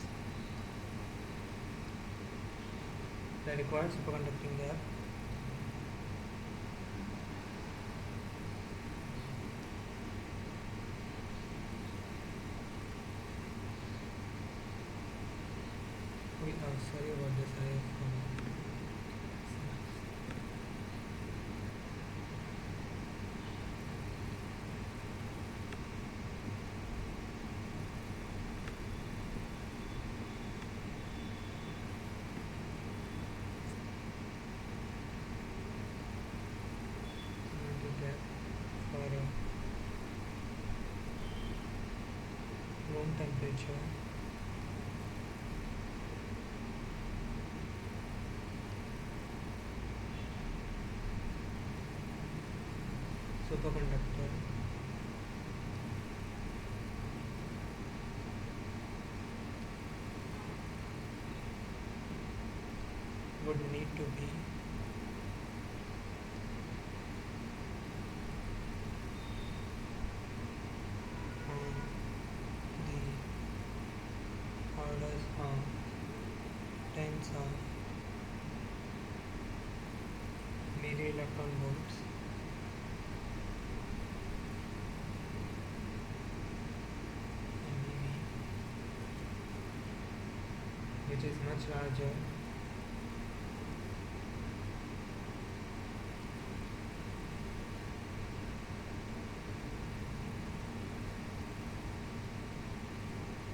The required superconducting gap sorry about this. I have gap for room temperature superconductor would need to be on the orders of tens of milli-electron volts MeV, which is much larger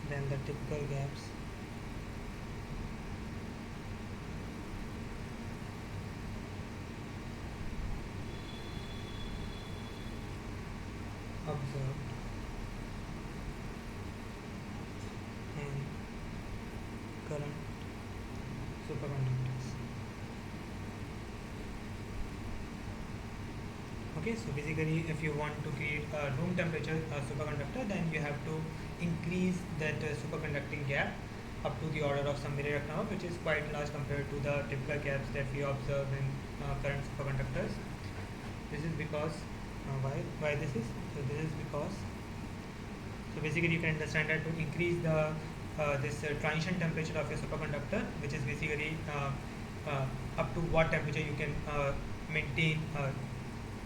than the typical gaps observed in current superconducting superconductors. Okay, so basically if you want to create a room temperature superconductor, then you have to increase that superconducting gap up to the order of some milli number, which is quite large compared to the typical gaps that we observe in current superconductors. This is because why this is? So this is because, so basically you can understand that to increase the this transition temperature of a superconductor, which is basically up to what temperature you can maintain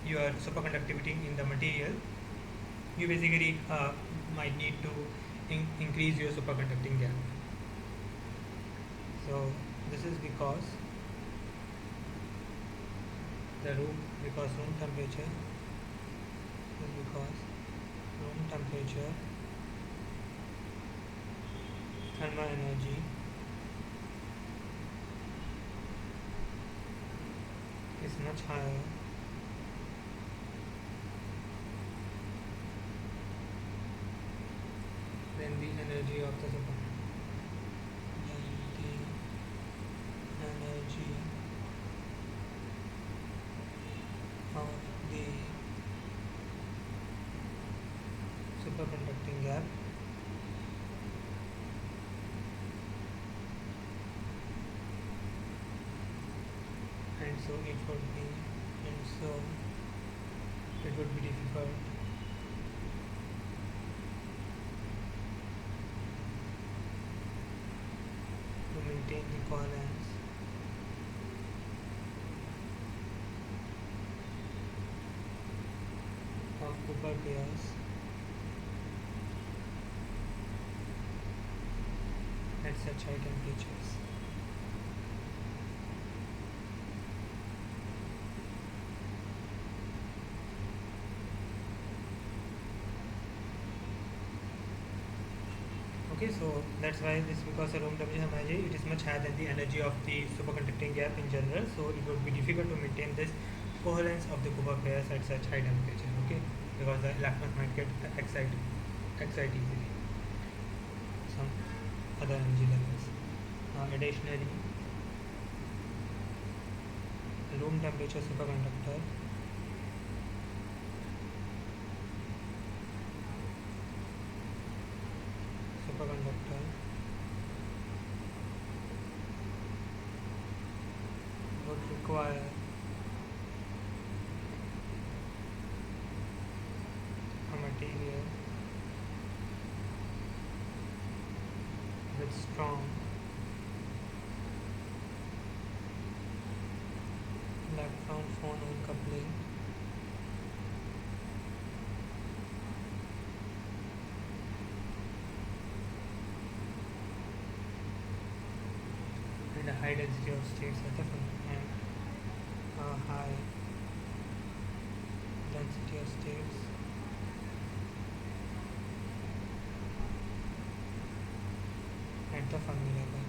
your superconductivity in the material, you basically might need to increase your superconducting gap. So this is because room temperature thermal energy is much higher than the energy of the superconducting gap, and so it would be difficult to maintain the covalence of copper pairs at such high temperatures. Okay, so that's why this, because the room temperature energy, it is much higher than the energy of the superconducting gap in general, so it would be difficult to maintain this covalence of the copper pairs at such high temperature. Okay, because the electrons might get excited easily. Some other energy levels. Additionally, room temperature superconductor would require a material with strong electron phonon coupling and a high density of states at the front, and a high density of states at the Fermi level.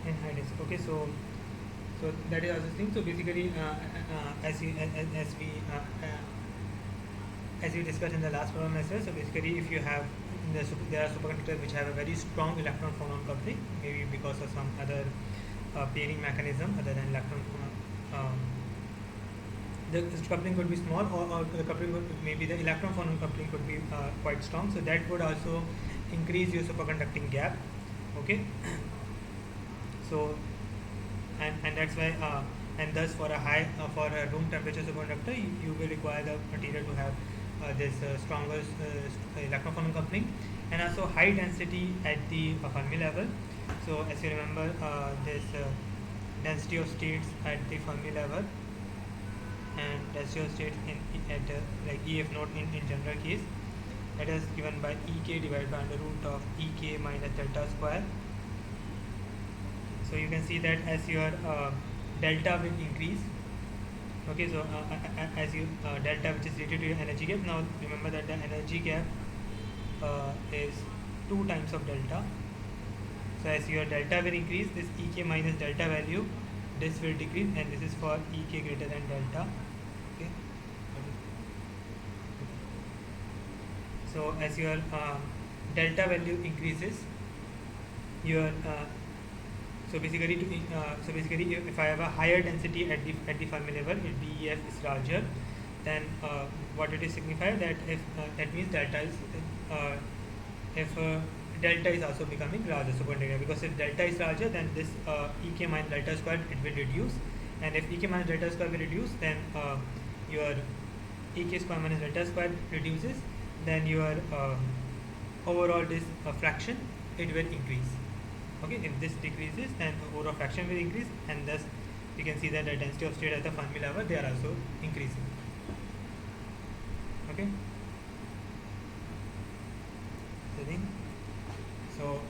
And high density. Okay, so that is also the thing. So basically, as we discussed in the last problem as well. So basically, if you have there are superconductors which have a very strong electron phonon coupling, maybe because of some other pairing mechanism other than electron. The coupling could be small, or the coupling maybe the electron phonon coupling could be quite strong. So that would also increase your superconducting gap. Okay. So and that's why and thus for a room temperature superconductor, you will require the material to have this stronger electron phonon coupling, and also high density at the Fermi level. So as you remember, this density of states at the Fermi level and density of states at like EF naught in general case, that is given by Ek divided by under root of Ek minus delta square. So you can see that as your delta will increase. Okay, so as you delta, which is related to your energy gap. Now remember that the energy gap is 2 times of delta. So as your delta will increase, this Ek minus delta value this will decrease, and this is for Ek greater than delta. Okay. So as your delta value increases, your so basically if I have a higher density at the Fermi level, if DEF is larger, then what it is signify that if that means delta is if delta is also becoming larger superconductor, because if delta is larger, then this Ek minus delta square it will reduce, and if Ek minus delta square will reduce, then your Ek square minus delta square reduces, then your overall this fraction it will increase. Okay, if this decreases, then overall fraction will increase, and thus you can see that the density of state at the Fermi level they are also increasing. Okay. So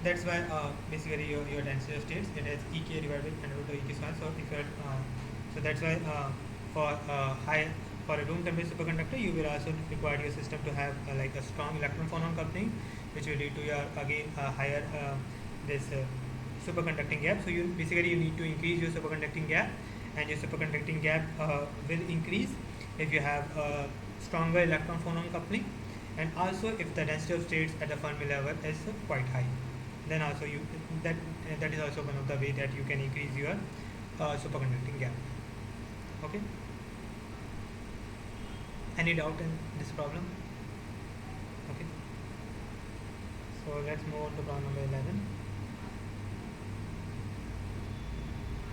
that's why basically your density of states it has Ek divided by under Ek square. So if you so that's why for a room temperature superconductor you will also require your system to have like a strong electron phonon coupling, which will lead to your again higher this superconducting gap. So you basically you need to increase your superconducting gap, and your superconducting gap will increase if you have stronger electron phonon coupling, and also if the density of states at the Fermi level is quite high, then also you that is also one of the way that you can increase your superconducting gap. Okay. Any doubt in this problem? Okay. So let's move on to problem number 11.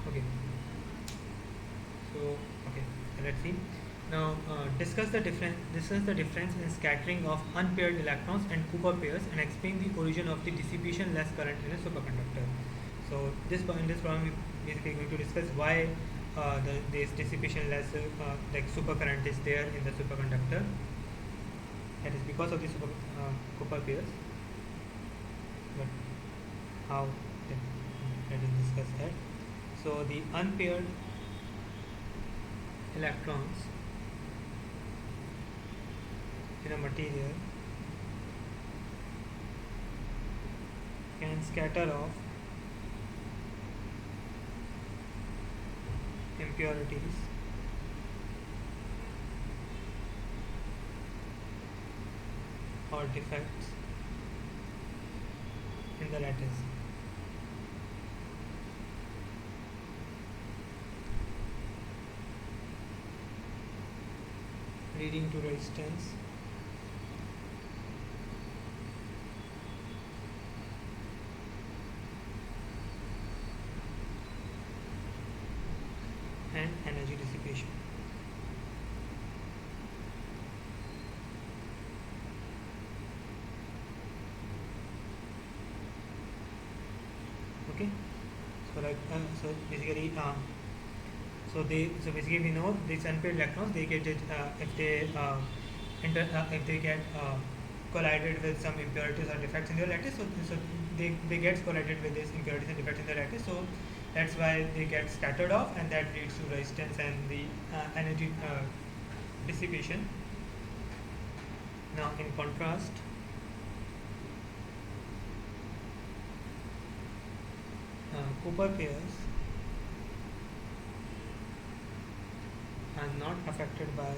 Okay. So okay, let's see. Now discuss the difference in scattering of unpaired electrons and Cooper pairs, and explain the origin of the dissipation less current in a superconductor. So in this problem we basically going to discuss why this dissipation less like supercurrent is there in the superconductor. That is because of the Cooper pairs. But how? Let us discuss that. So the unpaired electrons in a material can scatter off impurities or defects in the lattice. Leading to resistance and energy dissipation. Okay, so like so basically so basically we know these unpaired electrons they get it if they get collided with some impurities or defects in their lattice, so they get collided with these impurities and defects in their lattice, so that's why they get scattered off, and that leads to resistance and the energy dissipation. Now in contrast, Cooper pairs are not affected by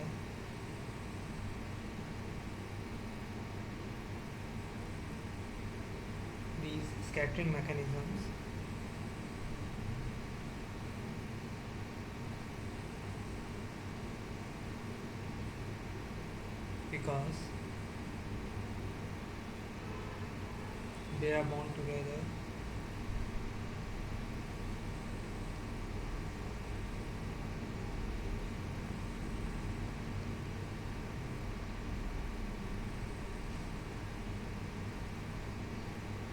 these scattering mechanisms because they are bound together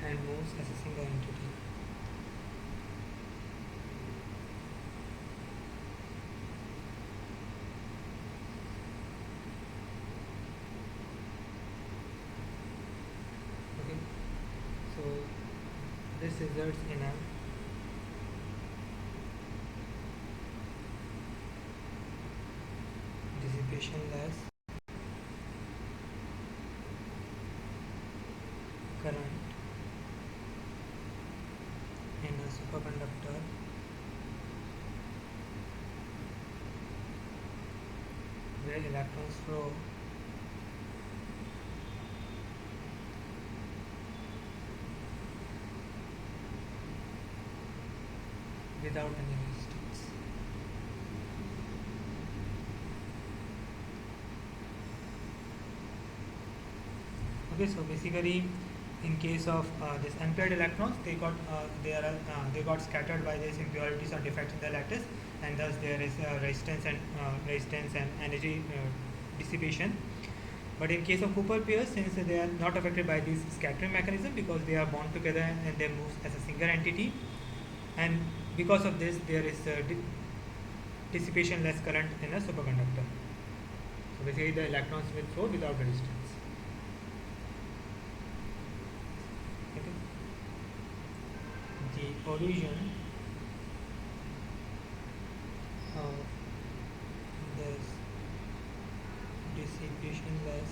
and moves as a single entity. Okay, so this results in a dissipation-less current in a superconductor where electrons flow without any resistance. Okay, so basically, in case of this unpaired electrons, they got scattered by these impurities or defects in the lattice, and thus there is resistance and energy dissipation. But in case of Cooper pairs, since they are not affected by this scattering mechanism because they are bound together and they move as a single entity, and because of this, there is dissipation less current in a superconductor. So basically, the electrons will flow without resistance. Okay. The origin of this dissipation less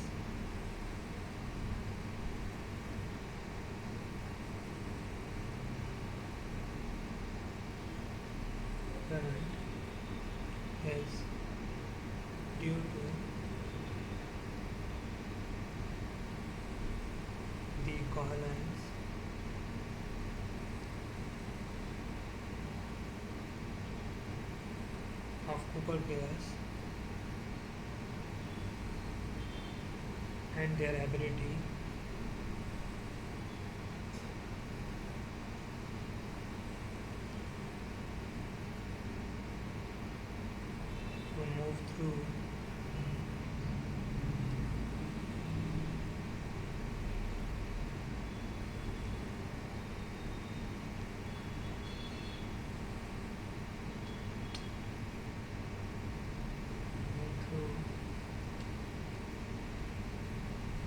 current is due to the covalence of Cooper pairs and their ability to move through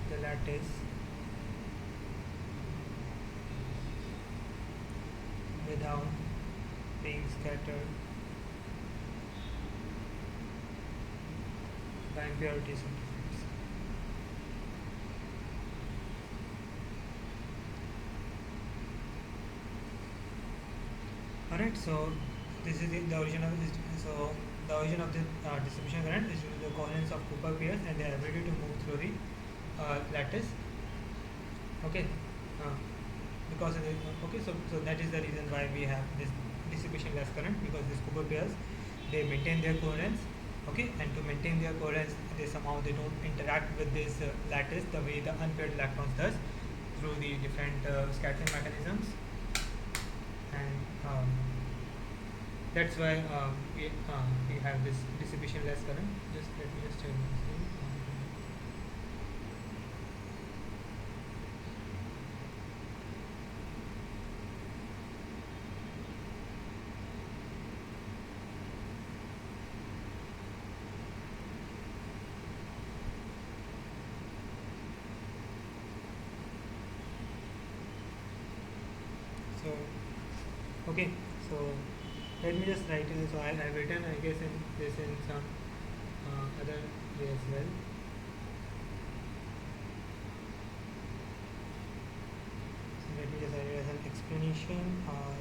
the lattice without being scattered by impurities or defects. Alright, so this is the origin of this. So the origin of the distribution current is due to the covalence of Cooper pairs and their ability to move through the lattice. Okay, because of the, okay, so that is the reason why we have this dissipation less current, because these Cooper pairs, they maintain their covalence. Okay, and to maintain their covalence, they don't interact with this lattice the way the unpaired electrons does through the different scattering mechanisms, and that's why we have this dissipation less current. Just let me just tell you this thing. So okay, so let me just write it. So I've written, I guess, in this in some other way as well. So let me just write it as an explanation, or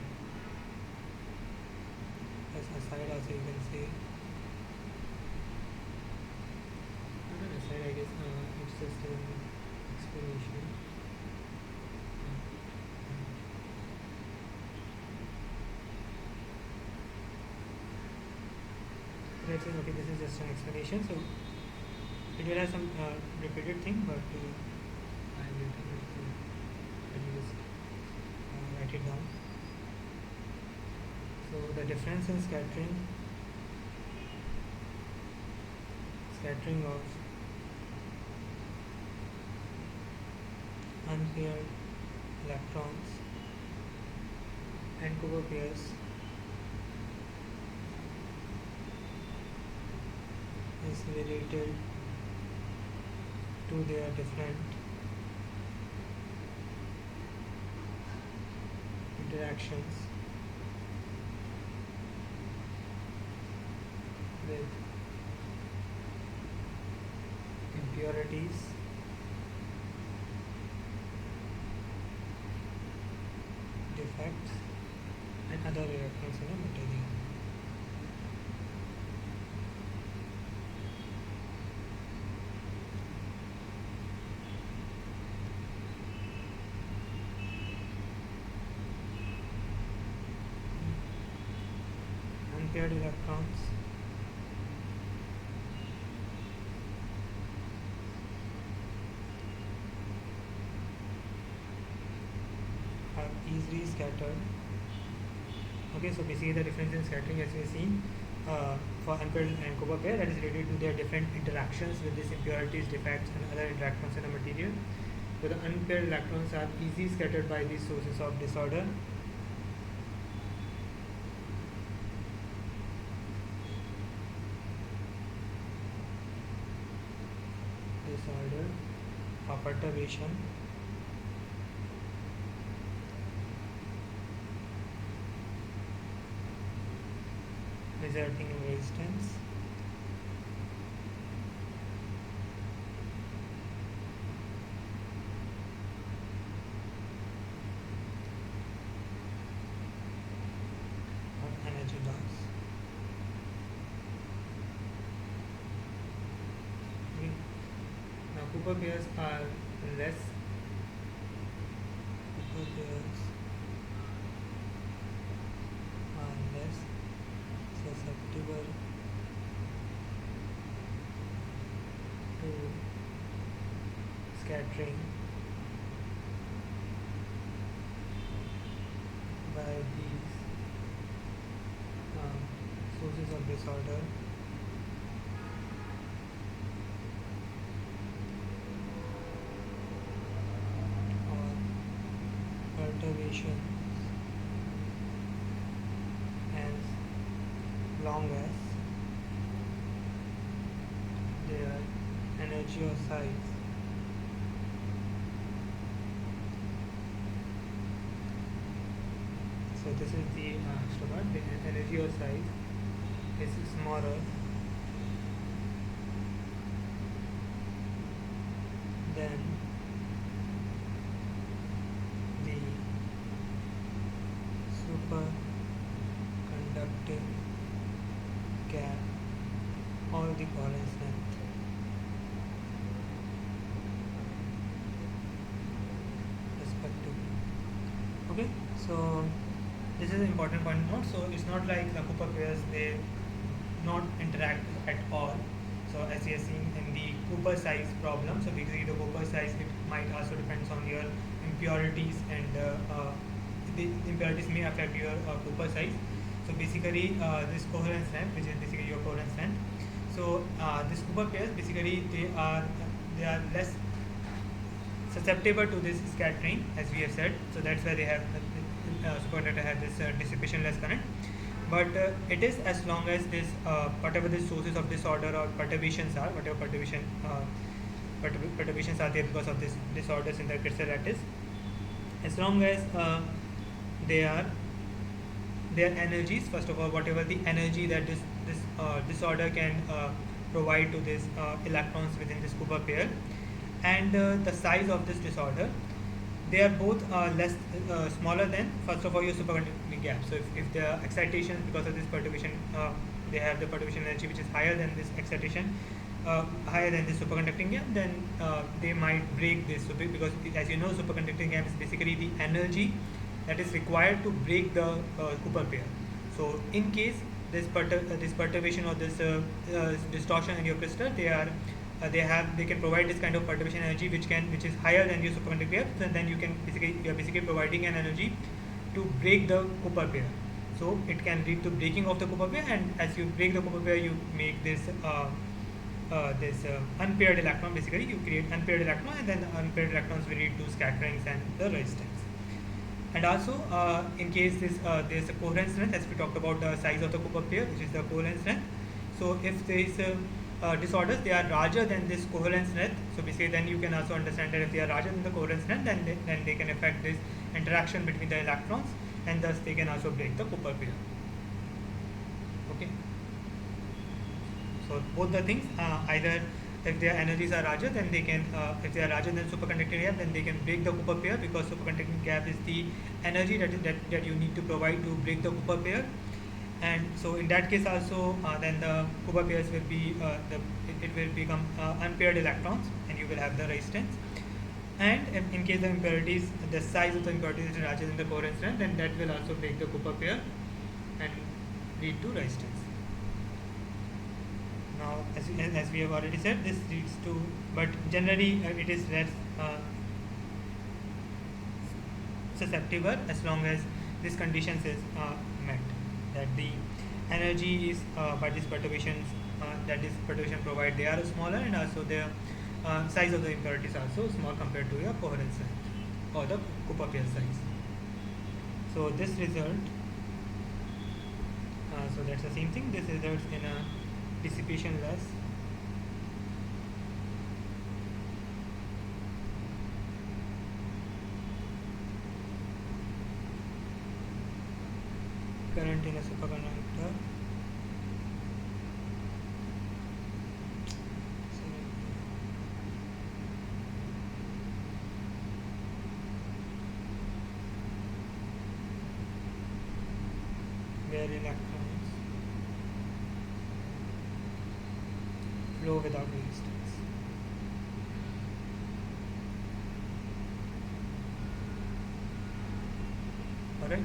as a side also you can say. Not an aside, I guess. It's just an explanation. Let's say, okay, this is just an explanation, so it will have some repeated thing, but I will let me just write it down. So the difference in scattering of unpaired electrons and Cooper pairs is related to their different interactions with impurities, defects, and other reactions in a material. paired electrons are easily scattered. Okay, so basically the difference in scattering, as we have seen, for unpaired and copper pair, that is related to their different interactions with these impurities, defects, and other interactions in the material. So the unpaired electrons are easily scattered by these sources of disorder. Disorder or perturbation resulting in resistance or energy loss. Okay. Now copper pairs are less. Copper pairs are less susceptible to scattering by these sources of disorder or perturbations as long as their energy or size so this is the extra part, the energy or size is smaller than the superconducting gap or the covalence length. Respectively. Okay, so this is an important point to note. So it's not like the copper pairs they not interact at all. So as you have seen in the copper size problem, so basically the copper size it might also depends on your impurities and the impurities may affect your copper size. So basically this coherence length, which is basically your coherence length. So this copper pairs basically they are less susceptible to this scattering, as we have said. So that's why they have superconductor have this dissipation less current. But it is as long as this whatever the sources of disorder or perturbations are, whatever perturbations are there because of this disorders in the crystal lattice, as long as they are their energies, first of all, whatever the energy that this disorder can provide to these electrons within this copper pair, and the size of this disorder, they are both less smaller than first of all your superconducting gap. So if the excitation because of this perturbation, they have the perturbation energy which is higher than this excitation, higher than this superconducting gap, then they might break this. So because as you know, superconducting gap is basically the energy that is required to break the copper pair. So in case this perturbation or this distortion in your crystal, they can provide this kind of perturbation energy which is higher than your superconducting gap. So then you are basically providing an energy to break the copper pair. So it can lead to breaking of the copper pair, and as you break the copper pair, you make this unpaired electron. Basically, you create unpaired electron, and then the unpaired electrons will lead to scatterings and the resistance. And also, in case there's a coherence length, as we talked about the size of the copper pair, which is the coherence length. So if there is disorders, they are larger than this coherence length. So basically, then you can also understand that if they are larger than the coherence length, then they can affect this interaction between the electrons, and thus they can also break the copper pair. Okay. So both the things, either if their energies are larger, then they can, if they are larger than superconducting gap, then they can break the copper pair, because superconducting gap is the energy that you need to provide to break the copper pair. And so in that case also, then the copper pairs will be, it will become unpaired electrons, and you will have the resistance. And in case the impurities, the size of the impurities is larger than the coherence length, then that will also break the copper pair, and lead to resistance. Now, as we have already said, this leads to, but generally it is less susceptible as long as this conditions is met, that the energy is by these perturbations that this perturbation provide, they are smaller, and also the size of the impurity is also small compared to your coherence size or the Cooper pair size. So this result, so that's the same thing, this results in a dissipation less current in a superconductor. Where electrons flow without resistance. Alright?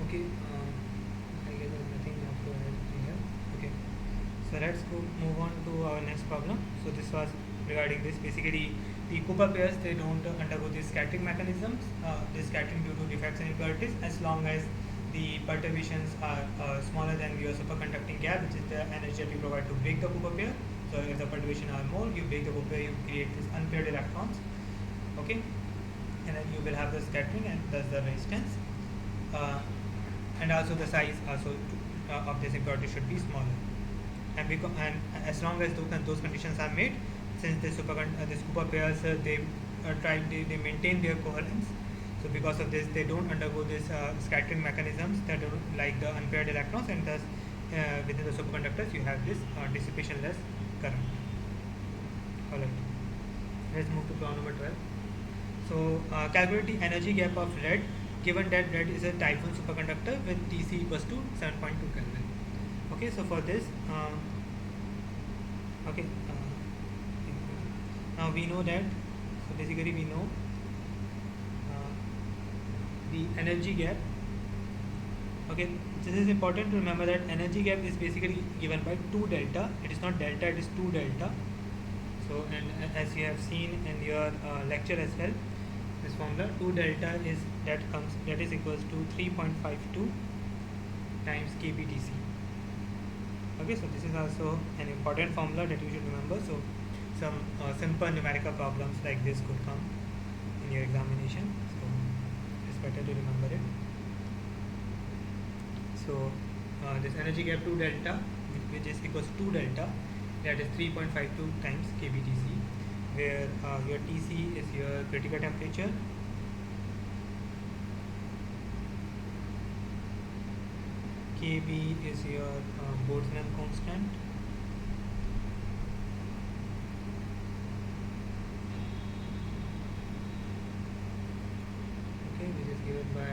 Okay, I guess there's nothing more to add here. Okay, so let's move on to our next problem. So this was regarding this. Basically, the Cooper pairs, they don't undergo these scattering mechanisms. This scattering due to defects and impurities, as long as the perturbations are smaller than your superconducting gap, which is the energy that you provide to break the Cooper pair. So if the perturbation are more, you break the Cooper pair, you create these unpaired electrons. Okay, and then you will have the scattering and thus the resistance. And also the size also of this impurity should be smaller. And as long as those conditions are met, since the this Cooper pairs they maintain their coherence. So because of this, they don't undergo this scattering mechanisms that are like the unpaired electrons, and thus within the superconductors you have this dissipation-less current. Alright, let's move to problem number 12. So calculate the energy gap of lead given that lead is a type 1 superconductor with Tc equals to 7.2 Kelvin. Okay, so for this, now we know that, so basically we know the energy gap. Okay, this is important to remember that energy gap is basically given by 2 delta. It is not delta, it is 2 delta. So, and as you have seen in your lecture as well, this formula 2 delta is that is equals to 3.52 times kbtc. Okay, so this is also an important formula that you should remember. So some simple numerical problems like this could come in your examination, so it's better to remember it. So this energy gap 2 delta, which is equals to 2 delta, that is 3.52 times kbtc, where your Tc is your critical temperature, Kb is your Boltzmann constant, okay, which is given by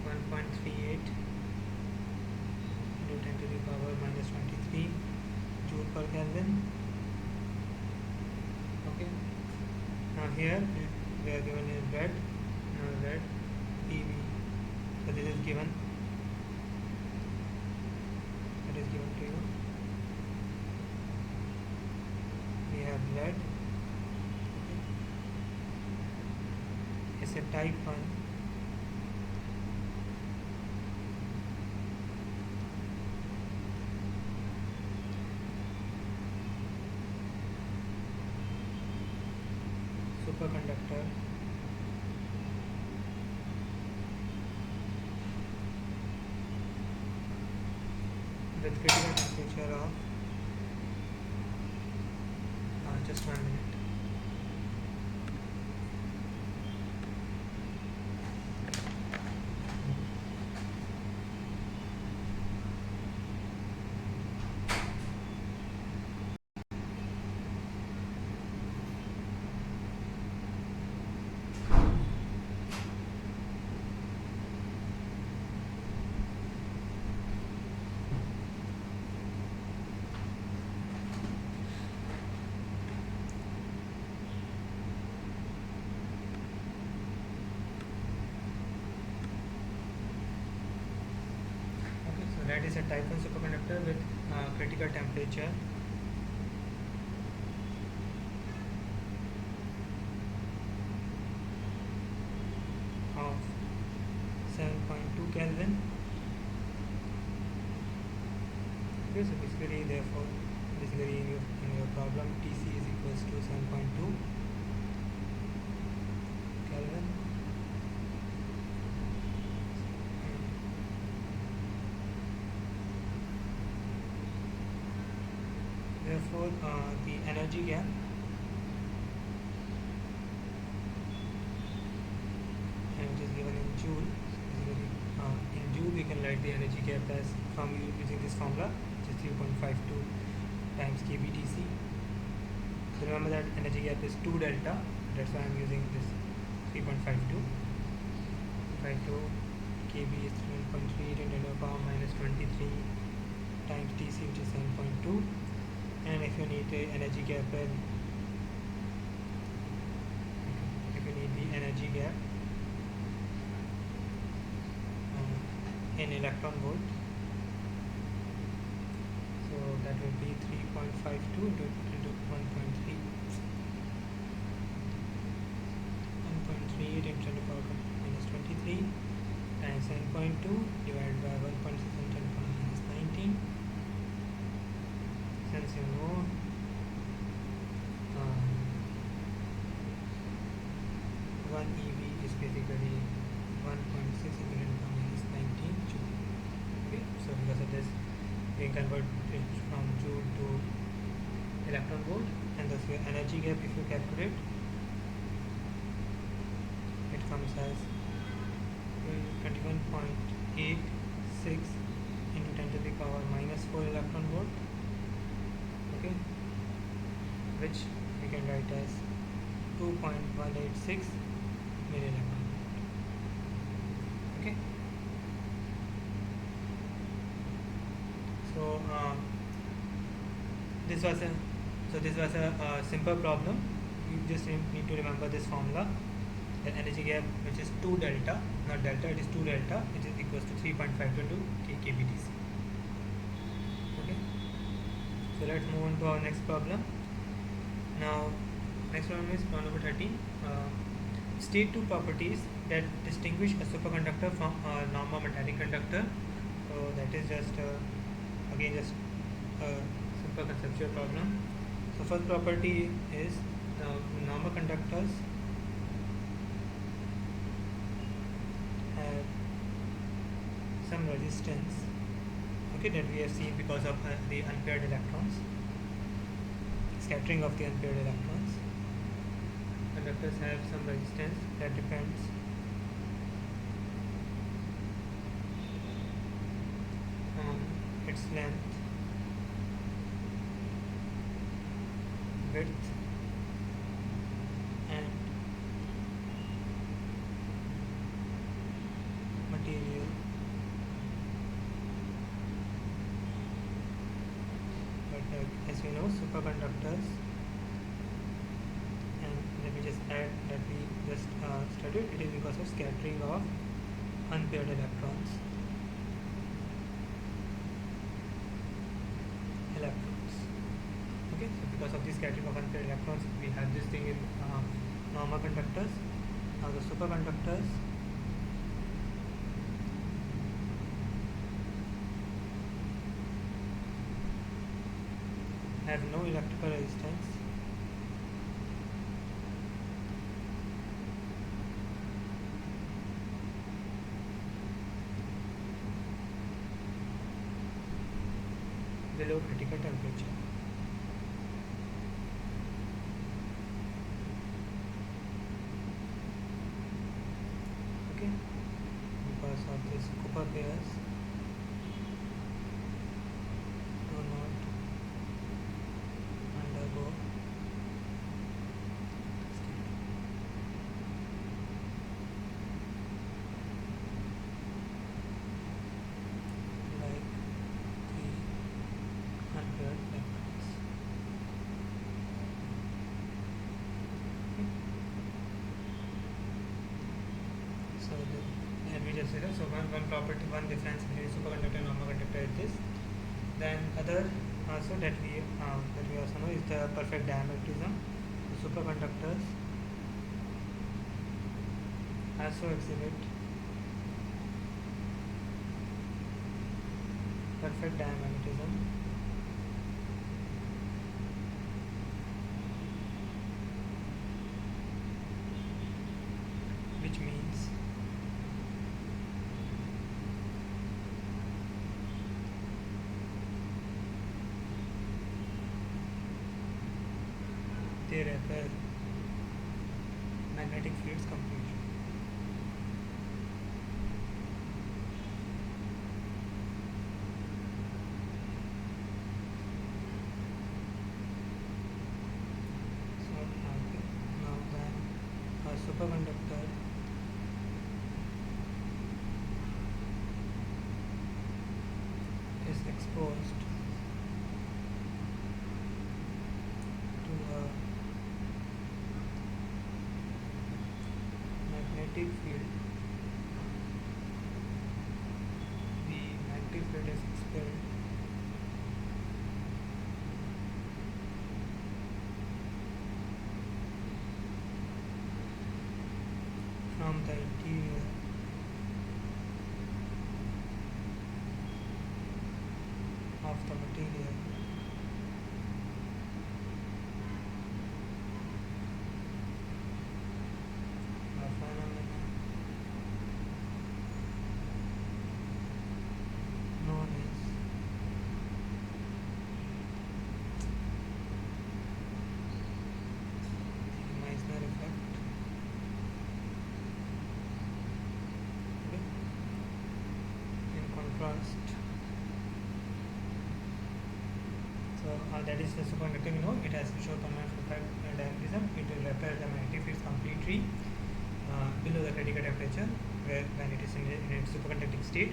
1.38 into 10 to the power minus 23 joule per Kelvin. Okay, now here we are given in red, red Pv, so this is given, that is given to you. We have lead, it's a type 1 superconductor with critical temperature of just 1 minute. that is a type 1 superconductor with critical temperature of 7.2 Kelvin. Okay, so basically in your problem Tc is equals to 7.2 Kelvin. Therefore, the energy gap which is given in joule. Basically, in joule we can write the energy gap as from using this formula, which is 3.52 times kBTC. So remember that energy gap is 2 delta. That's why I'm using this 3.52. 52 kb is 3.3 10 to the power minus 23 times Tc, which is 7.2. And if you need the energy gap, in electron volt, so that will be 3.52 into 1.3 into 10 to the power minus 23 times 7.2 divided by 1.6 into 10 to the power minus 19. Since you know 1 eV is basically 1.6 into 10 to the power minus 19 joule. Okay, so because of this we can convert it from joule to electron volt, and thus your energy gap, if you calculate, it comes as 21.86 into 10 to the power minus 4 electron volt. Okay, which we can write as 2.186 millielectron volt. Okay, so this was a simple problem. You just need to remember this formula. The energy gap, which is 2 delta, not delta, it is 2 delta, which is equals to 3.52 kBTC. Okay, so let's move on to our next problem. Now, next problem is problem number 13. State two properties that distinguish a superconductor from a normal metallic conductor. So that is just again just a simple conceptual problem. So first property is normal conductors have some resistance, okay, that we have seen because of the unpaired electrons, scattering of the unpaired electrons. Conductors have some resistance that depends on its length, width, and material. But as we know, superconductors, and let me just add that we just studied, it is because of scattering of unpaired electrons. Okay, so because of this scattering of unpaired electrons, we have this thing in normal conductors. Now the superconductors have no electrical resistance, below critical temperature. Okay, because of this copper pairs do not undergo like the unpaired electrons. Okay. So and we just said so one property, one difference between superconductor and normal conductor is Then other also that we also know is the perfect diamagnetism. The superconductors also exhibit perfect diamagnetism. Which means they repel magnetic fields completely. So now when a superconductor is exposed to a magnetic field, the magnetic field is expelled from the interior of the material. A phenomena known as the Meissner effect. Okay. In contrast, so that is the superconducting, it has to show permanent perfect diamagnetism. It will repel the magnetic fields completely below the critical temperature, where when it is in its superconducting state,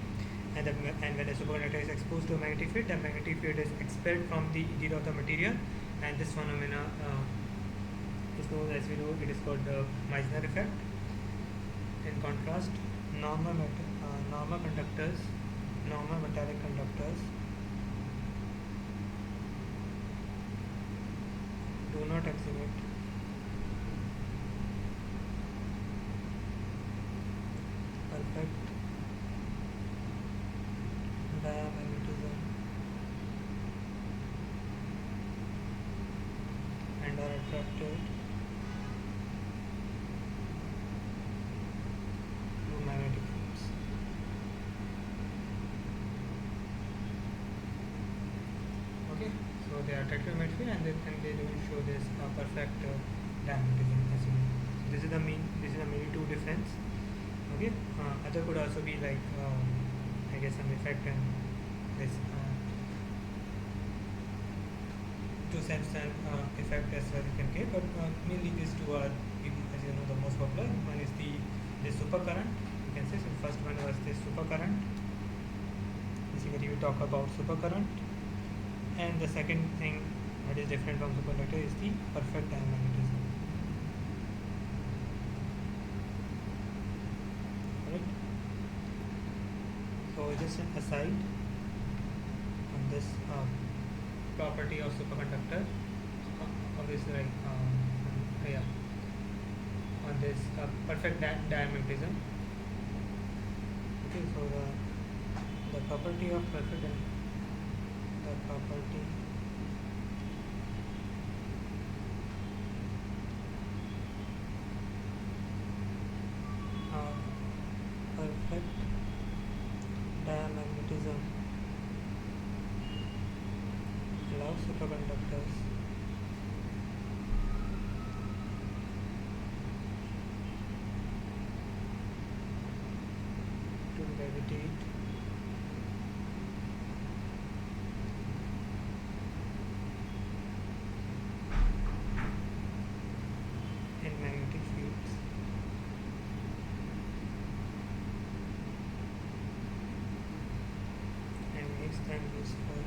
and when the superconductor is exposed to a magnetic field, the magnetic field is expelled from the interior of the material, and this phenomena is known, as we know, it is called the Meissner effect. In contrast, normal metallic conductors do not exhibit perfect diamagnetism and are attracted to magnetic fields. Okay, so they are attracted to magnetic field, and they will show this perfect diamagnetism, as you know. So this is the main two difference. Okay, other could also be like I guess some effect and this to sense and effect as well you can get, but mainly these two are, as you know, the most popular. One is the supercurrent, you can say. So the first one was the supercurrent. Basically we talk about supercurrent, and the second thing that is different from superconductor is the perfect diamagnetism. Right? So just an aside on this property of superconductor, obviously, like on this perfect diamagnetism. Okay, so the property of perfect the property of perfect diamagnetism allows superconductors to levitate in magnetic fields and makes them useful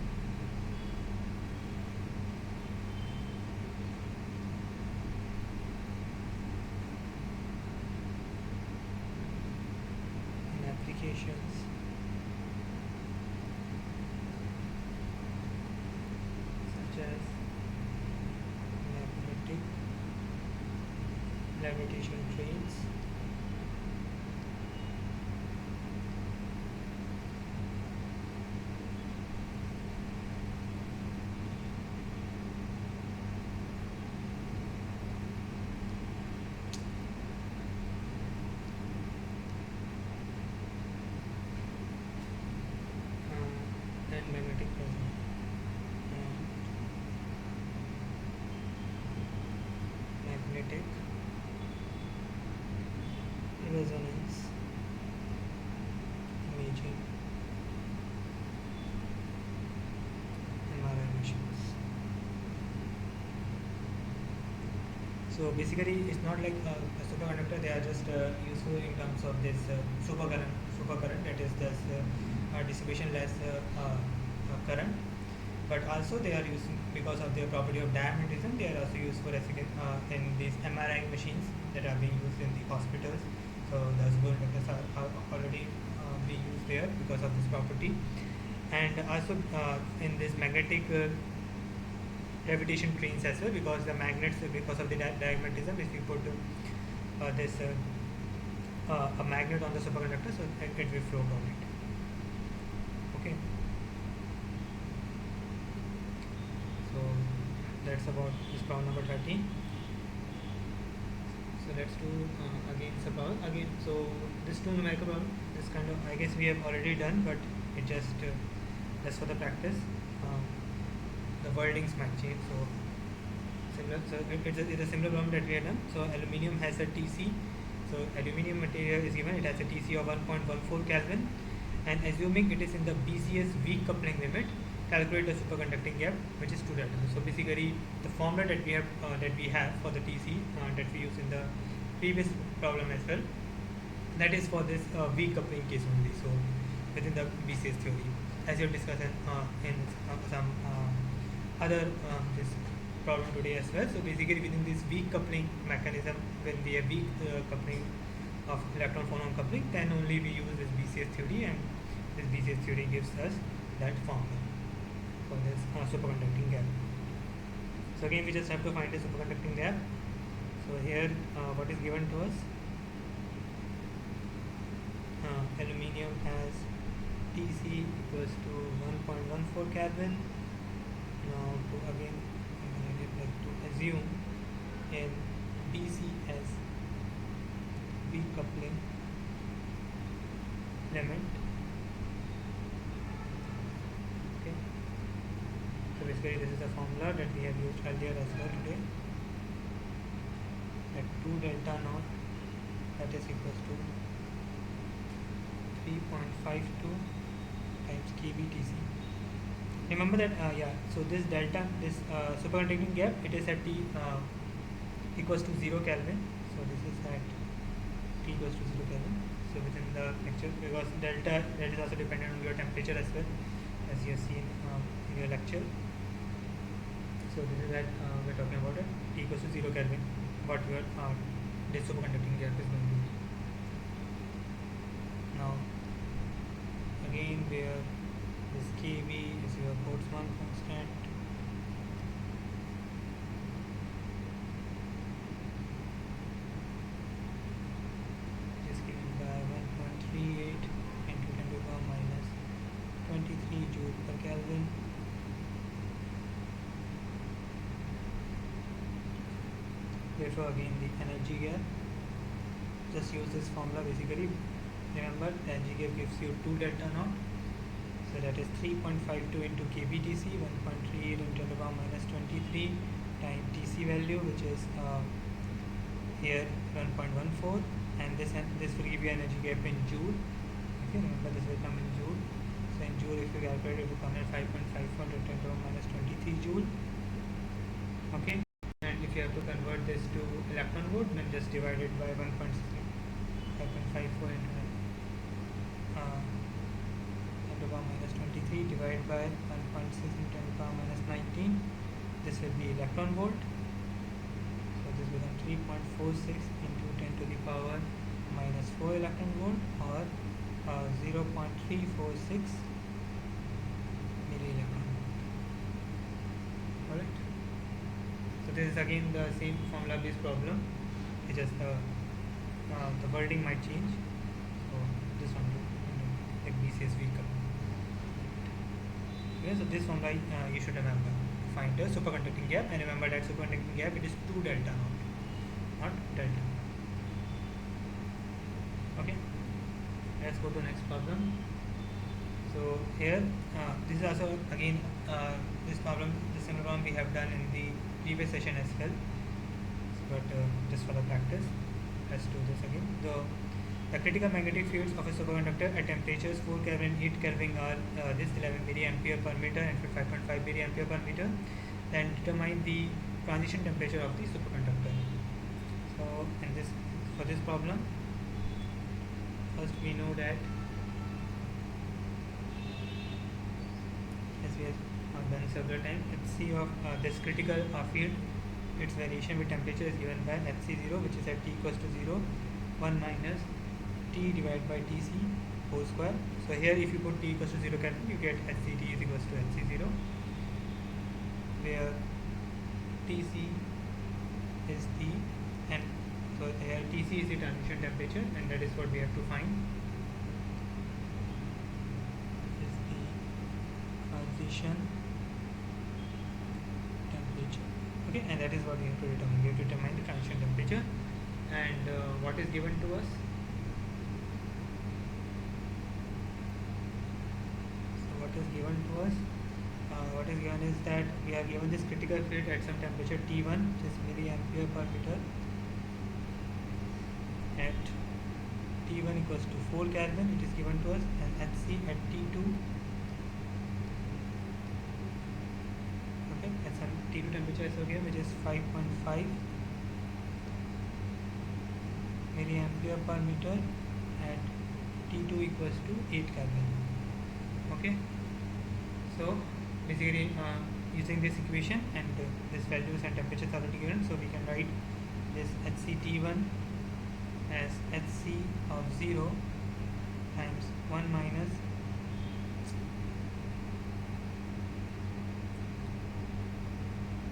in applications levitation trains. And magnetic resonance. Magnetic resonance imaging MRI machines. So basically, it's not like a superconductor. They are just useful in terms of this supercurrent that is this dissipation less current. But also they are used because of their property of diamagnetism. They are also used for in these MRI machines that are being used in the hospitals. So the superconductors are already being used there because of this property, and also in this magnetic gravitation trains as well, because the magnets, because of the diamagnetism, if you put this a magnet on the superconductor, so it will float on it. Okay. So that's about this problem number 13. So let's do again some problem again. So this two numerical problem, this kind of, I guess we have already done, but it just for the practice. The wordings might change. So similar. So it's a similar problem that we have done. So aluminium has a TC. So aluminium material is given. It has a TC of 1.14 Kelvin, and assuming it is in the BCS weak coupling limit, calculate the superconducting gap, which is 2 delta. So basically, the formula that we have for the TC that we used in the previous problem as well, that is for this weak coupling case only. So within the BCS theory, as you have discussed in some other this problem today as well. So basically, within this weak coupling mechanism, when we have weak coupling of electron phonon coupling, then only we use this BCS theory, and this BCS theory gives us that formula for this superconducting gap. So again, we just have to find the superconducting gap. So here, what is given to us? Aluminium has TC equals to 1.14 Kelvin. Now to assume in BCS weak coupling limit. Okay. So basically, this is the formula that we have used earlier as well today. At 2 delta naught, that is equals to 3.52 times kBTC. Remember that, so this delta, this superconducting gap, it is at T equals to 0 Kelvin. So this is at T equals to 0 Kelvin. So within the lecture, because delta, that is also dependent on your temperature as well, as you have seen in your lecture. So this is that we're talking about it, T equals to 0 Kelvin, what your this superconducting gap is going to be. Now, again, where this Kb is your Boltzmann constant. It is given by 1.38 into 10 to the power minus 23 joule per Kelvin. Therefore, again, the energy gap. Just use this formula basically. Remember, the energy gap gives you 2 delta naught. So that is 3.52 into kBTC, 1.38 into 10 to the power minus 23 times TC value, which is here 1.14, and this will give you energy gap in joule. Okay, remember this will come in joule. So in joule, if you calculate, it will come at 5.54 into 10 to the power minus 23 joule. Okay, and if you have to convert this to electron volt, then just divide it by 5.54 into 10 to the power minus 23 divided by 1.6 into 10 to the power minus 19. This will be electron volt. So this will become 3.46 into 10 to the power minus 4 electron volt, or 0.346 milli electron volt. Alright. So this is again the same formula based problem It's just the wording might change. So this one, like B says vehicle. Okay, so this formula you should remember. Find the superconducting gap, and remember that superconducting gap, it is 2 delta naught, not delta. Okay, let's go to the next problem. So here, this is also again this problem, the similar problem we have done in the previous session as well. But just for the practice, let's do this again. The critical magnetic fields of a superconductor at temperatures 4 Kelvin and 8 Kelvin are this 11 milliampere per meter and 5.5 milliampere per meter, and determine the transition temperature of the superconductor. So in this, for this problem, first we know that, as we have done several times, Hc of this critical field, its variation with temperature is given by Hc0, which is at T equals to 0, 1 minus T divided by Tc whole square. So here if you put T equals to 0 Kelvin, you get Hct is equals to Hc0, where Tc is the, and so here Tc is the transition temperature, and that is what we have to find. Is the transition temperature. Okay, and that is what we have to determine. We have to determine the transition temperature, and what is given to us. So what is given to us? What is given is that we are given this critical field at some temperature T1, which is milliampere per meter, at T1 equals to 4 Kelvin. It is given to us, and Hc at T2. Okay, at some T2 temperature is here, which is 5.5 milliampere per meter at T2 equals to 8 Kelvin. Okay, so basically using this equation and this values and temperatures are already given, so we can write this HCT1 as Hc of 0 times 1 minus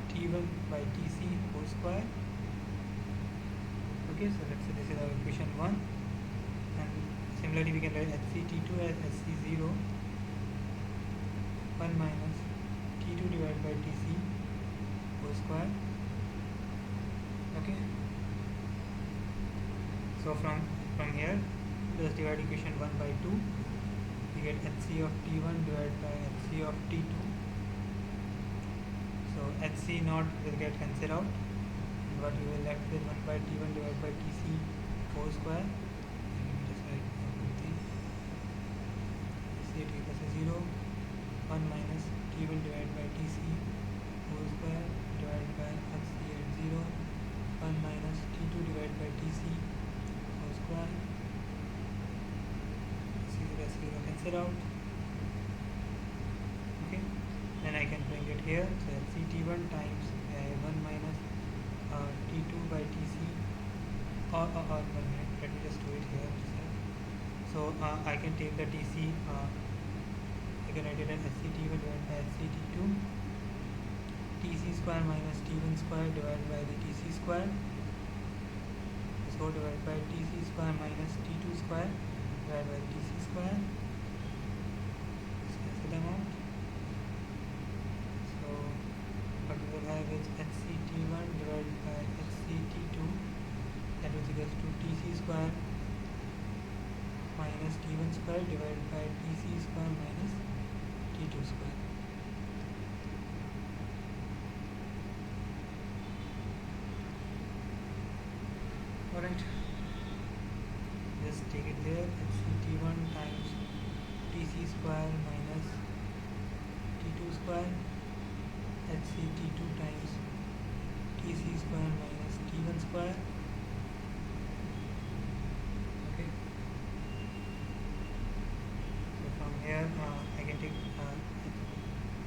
T1 by Tc whole square. Okay, so let's say this is our equation 1, and similarly we can write HCT2 as Hc0 1 minus T2 divided by Tc whole square. Okay, so from here, just divide equation 1 by 2, we get Hc of T1 divided by Hc of T2. So Hc naught will get cancelled out, and what we will left with 1 by T1 divided by Tc whole square. And we just write everything. Hc equals to 0, 1 minus T1 divided by Tc whole square divided by Hc at 0, 1 minus T2 divided by Tc whole square. 0 cancel out. Okay, then I can bring it here. So Hct1 times 1 minus T2 by Tc, or 1 minute, let me just do it here. So I can take the Tc, I can write it as Hct1 divided by Hct2, Tc square minus T1 square divided by the Tc square, so divided by Tc square minus T2 square divided by Tc square. Cancel them out. So what we will have is Hct1 divided by Hct2, that is equals to Tc square minus T1 square divided by Tc square minus T2 square. Alright, just take it there. Hct1 times Tc square minus T2 square, Hct2 times Tc square minus T1 square. Okay, so from here I can take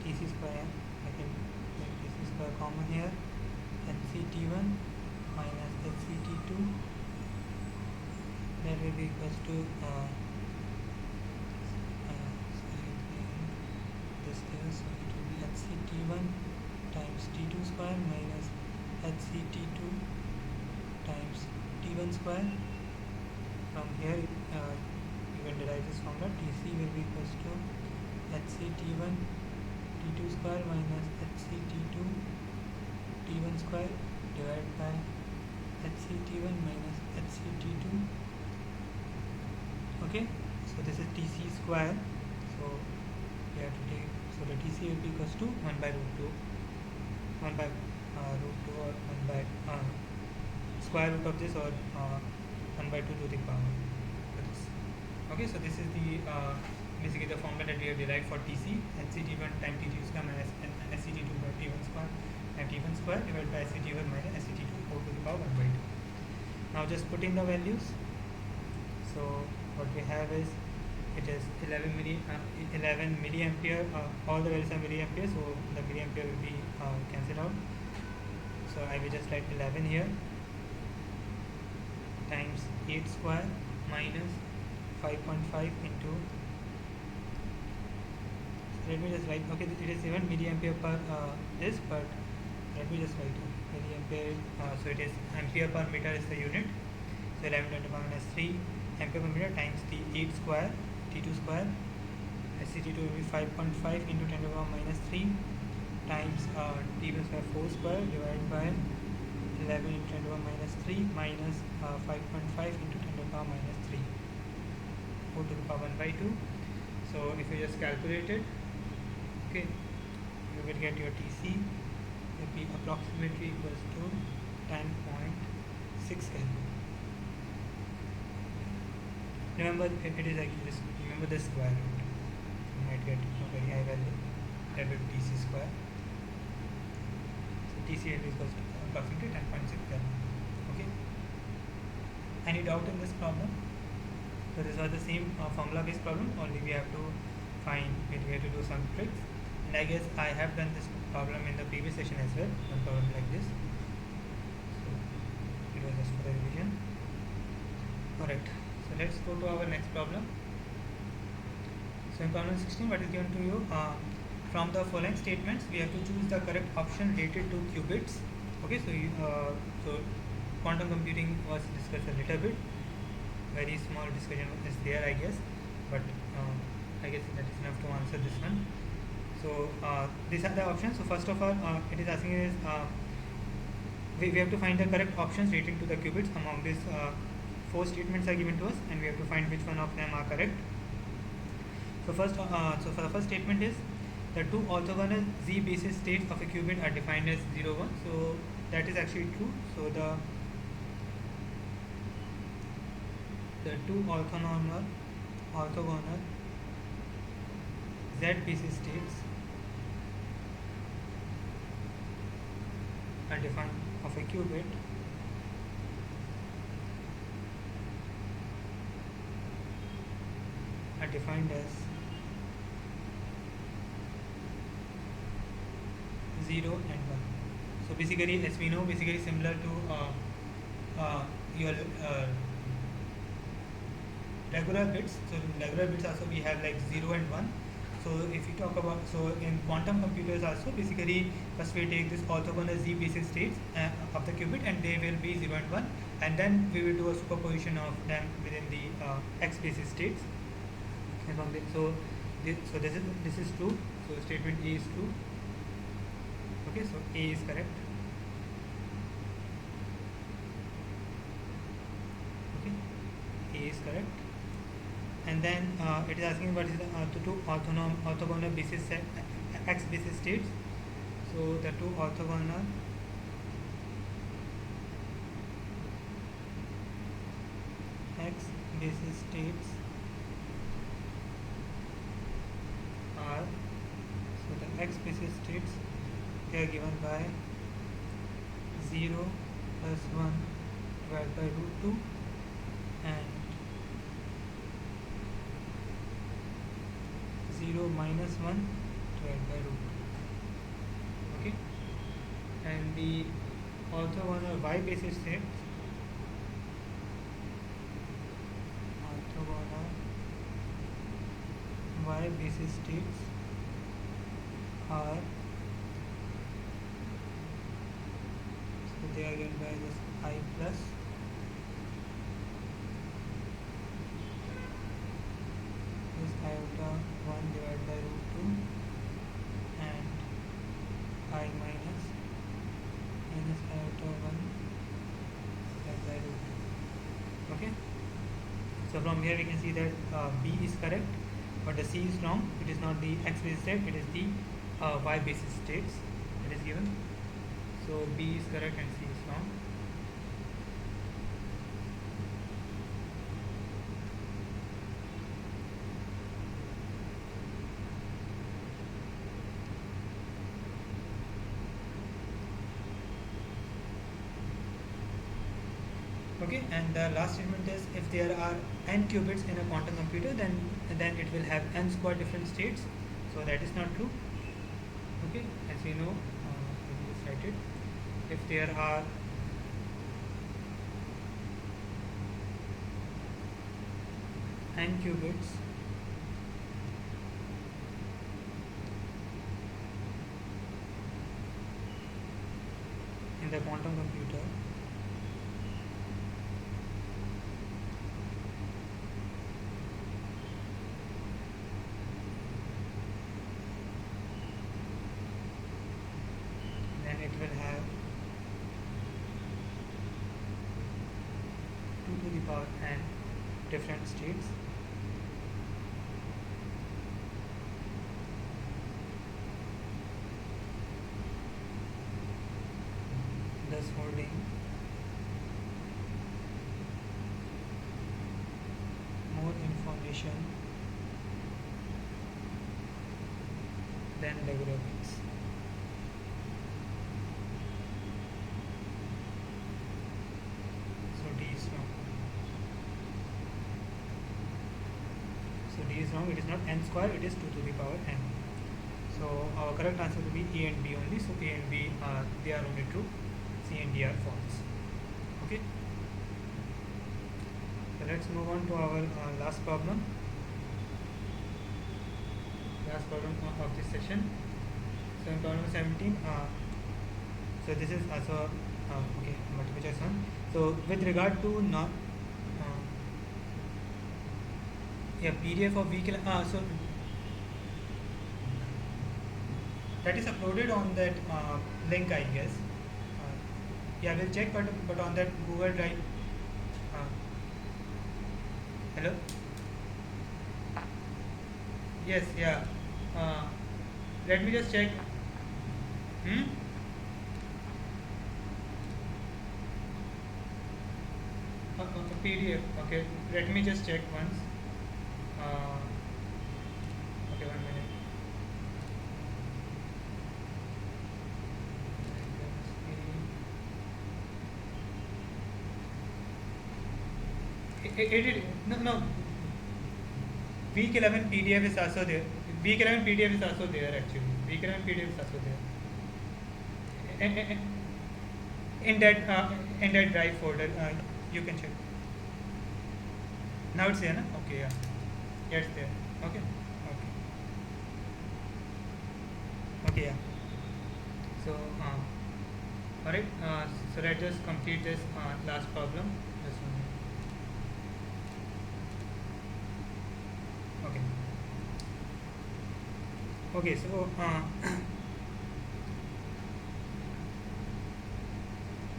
Tc square, I can make Tc square common here. Hct1 minus Hct2, that will be equals to this there, so it will be Hct1 times T2 square minus Hct2 times T1 square. From here you can derive this formula. Tc will be equals to hc T1 T2 square minus hc T2 T1 square divided by hc T1 minus hc T2. Okay, so this is Tc square. So we have to take, so the Tc will be equals to 1 by root 2, 1 by root 2 or 1 by square root of this, or 1 by 2 to the power for this. Okay, so this is the basically the formula that we have derived for Tc, hc_T1 times T2 square minus hc_T2 by T1 square and T1 square divided by hc_T1 minus hc_T2 whole to the power 1 by 2. Now just put in the values. So what we have is, it is 11 milliampere, all the values are milliampere, so the milliampere will be cancelled out. So I will just write 11 here times 8 square minus 5.5 into, let me just write, okay, it is even milliampere per this, but let me just write milliampere, so it is ampere per meter is the unit. So 11 to the power minus 3 ampere per meter times the 8 square T2 square, hc_T2 will be 5.5 into 10 to the power minus 3 times T1 square 4 square divided by 11 into 10 to the power minus 3 minus 5.5 into 10 to the power minus 3 4 to the power 1 by 2. So if you just calculate it, okay, you will get your Tc will be approximately equals to 10.6 Kelvin. Remember, it is actually this, remember the square root, you might get a very high value, that will be Tc square. So Tc will be equals to approximately 10.6 Kelvin. Okay, any doubt in this problem? So this was the same formula based problem, only we have to find, we have to do some tricks, and I guess I have done this problem in the previous session as well, one problem like this. So it was just for the revision. Alright, so let's go to our next problem. So in problem 16, what is given to you? From the following statements, we have to choose the correct option related to qubits. Okay, so so quantum computing was discussed a little bit. Very small discussion is there, I guess, but I guess that is enough to answer this one. So these are the options. So first of all, it is asking is we have to find the correct options relating to the qubits. Among these 4 statements are given to us, and we have to find which one of them are correct. So first, so for the first statement is the 2 orthogonal z basis states of a qubit are defined as 0, 1. So that is actually true. So the 2 orthogonal z basis states are defined of a qubit are defined as 0 and 1. So basically, as we know, basically similar to your regular bits. So in regular bits also we have like 0 and 1. So if you talk about, so in quantum computers also, basically first we take this orthogonal z basis states of the qubit, and they will be 0 and 1, and then we will do a superposition of them within the x basis states. So this is true. So statement A is true. Okay, so A is correct. Okay, A is correct. And then it is asking what is the 2 orthogonal basis set x basis states. So the 2 orthogonal x basis states are, so the x basis states, they are given by 0 plus 1 divided by root 2 and 0 minus 1 divided by root 2. Okay, and the orthogonal y basis states, y basis states are, so they are given by this I plus So from here we can see that B is correct, but the C is wrong. It is not the X basis state, it is the Y basis states that is given. So B is correct and C is wrong. Okay, and the last statement is if there are n qubits in a quantum computer, then it will have n square different states. So that is not true. Okay, as you know, we just write it. If there are n qubits in the quantum computer, then it will have 2 to the power n different states. Thus holding more information than logarithms. So D is wrong. So D is wrong. It is not n square. It is 2 to the power n. So our correct answer will be A and B only. So A and B they are only true. C and D are false. Okay. So let's move on to our last problem. Last problem of this session. So in problem 17, so this is also okay, multiple choice one. So with regard to not yeah, PDF of vehicle, so that is uploaded on that link, I guess. Yeah, we'll check, but on that Google Drive. Hello. Yes, yeah. Let me just check. PDF. Okay, let me just check once. Okay, 1 minute. No. Week 11 PDF is also there. Week 11 PDF is also there actually. Week 11 PDF is also there. In that drive folder, you can check. Now it's there, na? Okay, yeah. Yeah, it's there. Okay. Okay, yeah. So, alright. So let's just complete this last problem. Just 1 minute. Okay, so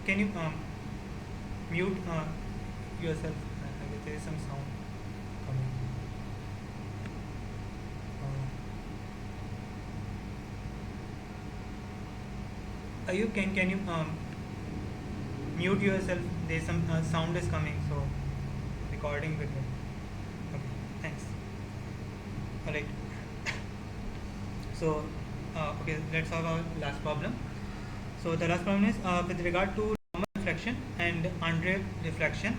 can you mute yourself? I guess there is some sound coming. Can you mute yourself? There is some sound is coming, so recording will help. Okay, thanks. Alright. So, okay, let's solve our last problem. So the last problem is with regard to normal reflection and undraped reflection,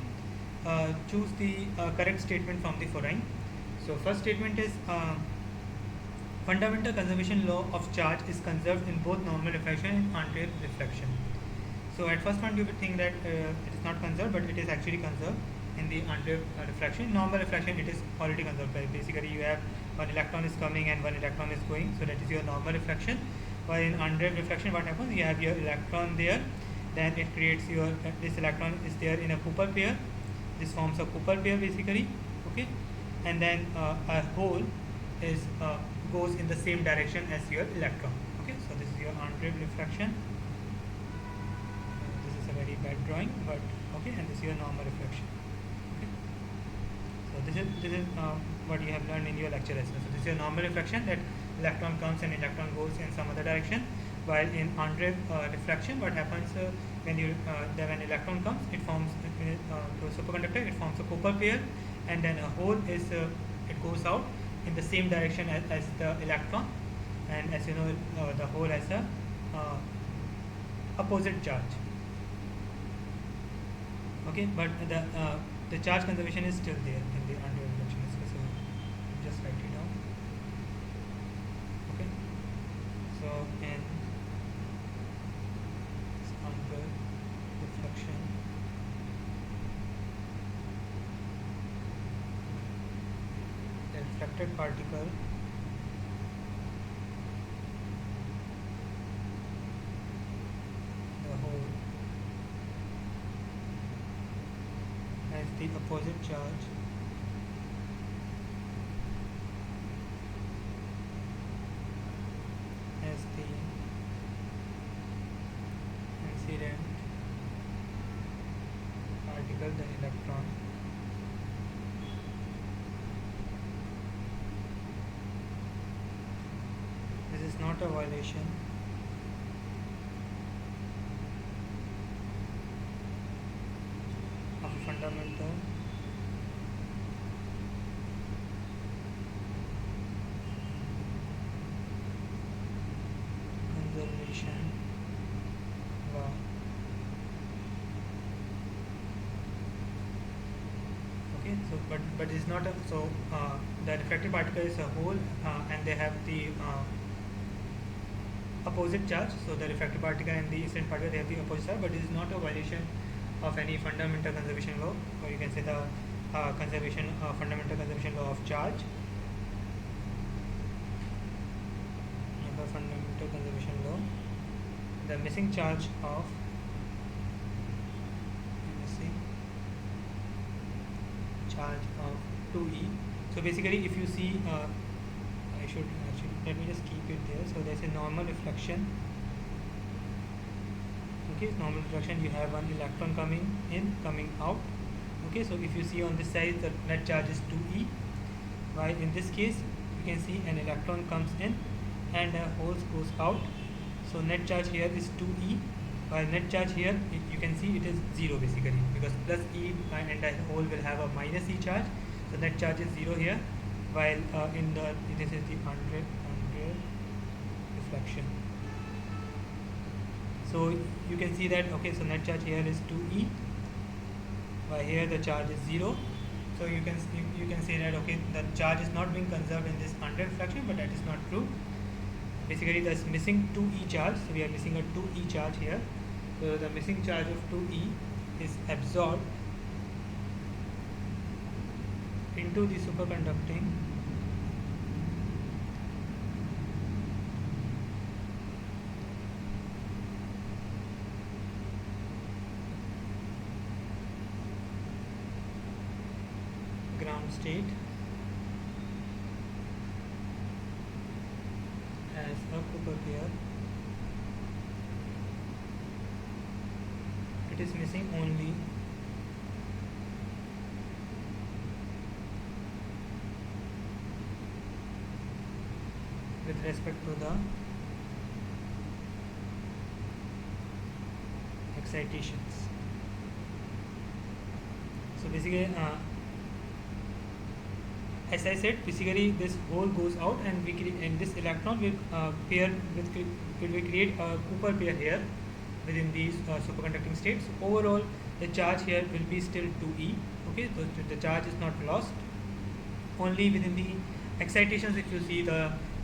choose the correct statement from the following. So first statement is fundamental conservation law of charge is conserved in both normal reflection and undraped reflection. So at first point you would think that it is not conserved, but it is actually conserved in the undraped reflection. Normal reflection, it is already conserved. Basically you have one electron is coming and one electron is going, so that is your normal reflection. While in undraped reflection, what happens? You have your electron there, then it creates your this electron is there in a Cooper pair. This forms a Cooper pair basically, okay, and then a hole is goes in the same direction as your electron. Okay, so this is your undraped reflection. This is a very bad drawing, but okay, and this is your normal reflection. Okay, So this is what you have learned in your lecture as well. So this is a normal reflection, that electron comes and electron goes in some other direction. While in on-ray reflection, what happens when electron comes, it forms to a superconductor. It forms a copper pair, and then a hole is it goes out in the same direction as the electron, and as you know, the hole has a opposite charge. Okay, but the charge conservation is still there in the under reflection. So just write it down. Okay, so in under reflection, the reflected particle the hole has the opposite charge as the incident particle, the electron. This is not a violation of fundamental conservation law. Okay, so but it's not a the refractive particle is a hole, and they have the opposite charge. So the refractive particle and the incident particle, they have the opposite charge, but it is not a violation of any fundamental conservation law, or you can say the fundamental conservation law of charge. The fundamental conservation law, the missing charge of charge of 2e. So basically, if you see, I should actually, let me just keep it there. So there's a normal reflection. Okay, normal reflection, you have one electron coming in, coming out. Okay, so if you see on this side, the net charge is 2e, while in this case you can see an electron comes in and a hole goes out. So net charge here is 2e, while net charge here, you can see it is 0 basically, because plus e and the hole will have a minus e charge. So net charge is 0 here, while this is the 100 reflection. So you can see that, okay, so net charge here is 2e, while here the charge is 0. So you can say that, okay, the charge is not being conserved in this under reflection, but that is not true. Basically, there's missing 2e charge, so we are missing a 2e charge here. So the missing charge of 2e is absorbed into the superconducting ground state as a copper pair. It is missing only with respect to the excitations. So basically, as I said, basically this hole goes out, and this electron will create a Cooper pair here within these superconducting states. So overall, the charge here will be still 2e. Okay, so the charge is not lost. Only within the excitations, if you see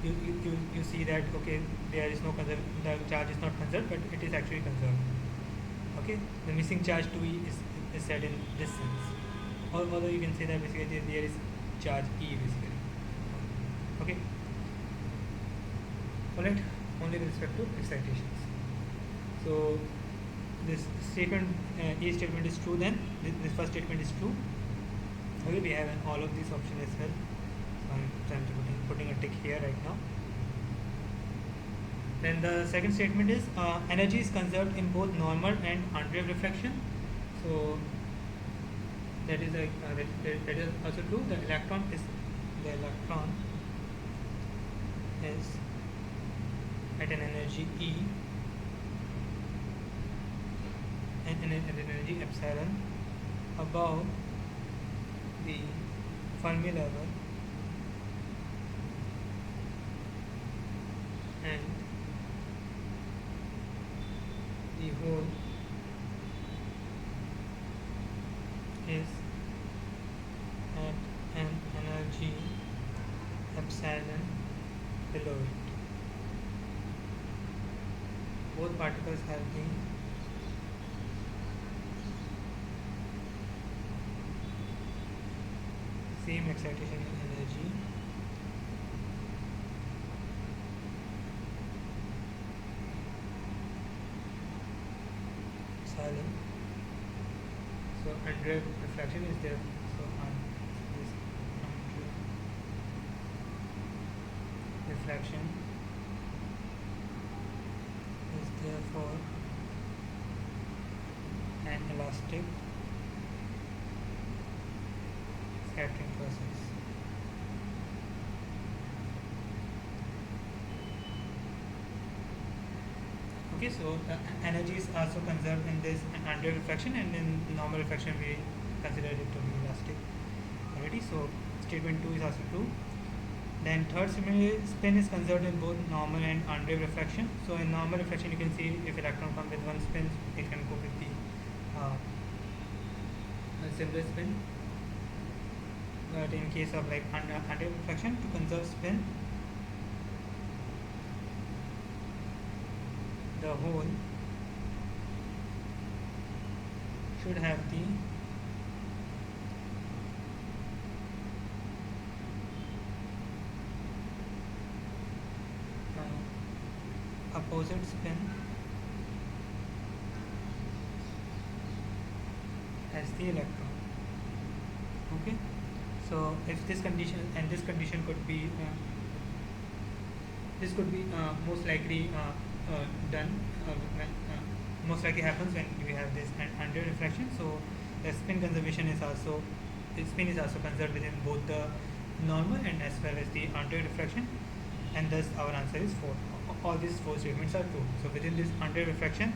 you see that, okay, there is no the charge is not conserved, but it is actually conserved. Okay, the missing charge 2e is said in this sense. Although you can say that basically there is charge e basically. Okay. Alright, only with respect to excitations. So this statement, A statement is true, then this first statement is true. Okay, we have all of these options as well. So I'm trying to putting a tick here right now. Then the second statement is energy is conserved in both normal and unwave reflection. So that is that is also true. The electron is at an energy E and an energy epsilon above the Fermi level, and the hole is at an energy epsilon below it. Both particles have the same excitation and energy, epsilon. So under reflection is there. So on this under reflection is therefore an elastic scattering process. Okay, so energy is also conserved in this under reflection, and in normal reflection we consider it to be elastic already. So statement 2 is also true. Then third, similarly, spin is conserved in both normal and unwave reflection. So in normal reflection, you can see if electron comes with one spin, it can go with the similar spin. But in case of like unwave reflection, to conserve spin, the hole should have the opposite spin as the electron. Okay, so if this condition, and this condition could be this could be most likely done most likely happens when we have this under refraction. So the spin is also conserved within both the normal and as well as the under refraction, and thus our answer is 4. All these 4 statements are true. So within this under refraction,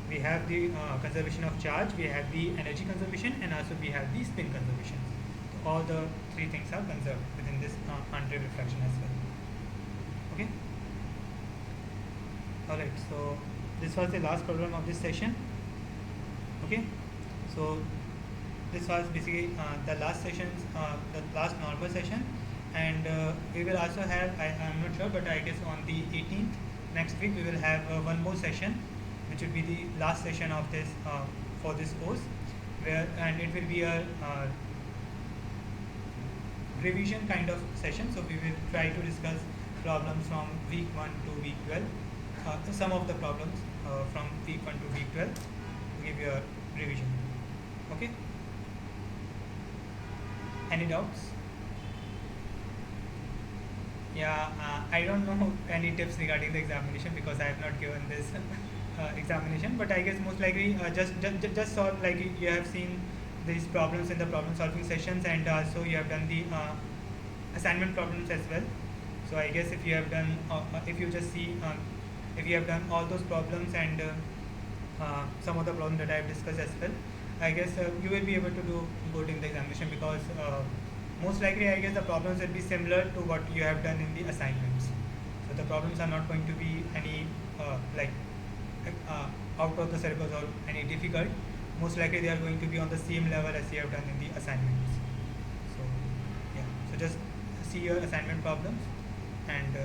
we have the conservation of charge, we have the energy conservation, and also we have the spin conservation. So all the 3 things are conserved within this under refraction as well. Okay. Alright, so this was the last problem of this session. Okay, so this was basically the last sessions, the last normal session, and we will also have, I'm not sure, but I guess on the 18th next week we will have one more session, which will be the last session of this for this course, and it will be a revision kind of session. So we will try to discuss problems from week 1 to week 12. Some of the problems from week 1 to week 12 to give you a revision. Okay? Any doubts? Yeah, I don't know any tips regarding the examination because I have not given this examination, but I guess most likely just solve, like you have seen these problems in the problem solving sessions, and also you have done the assignment problems as well. So I guess if you have done, if you just see if you have done all those problems and some of the problems that I have discussed as well, I guess you will be able to do good in the examination, because most likely I guess the problems will be similar to what you have done in the assignments. So the problems are not going to be any out of the syllabus or any difficult. Most likely they are going to be on the same level as you have done in the assignments. So yeah, so just see your assignment problems, and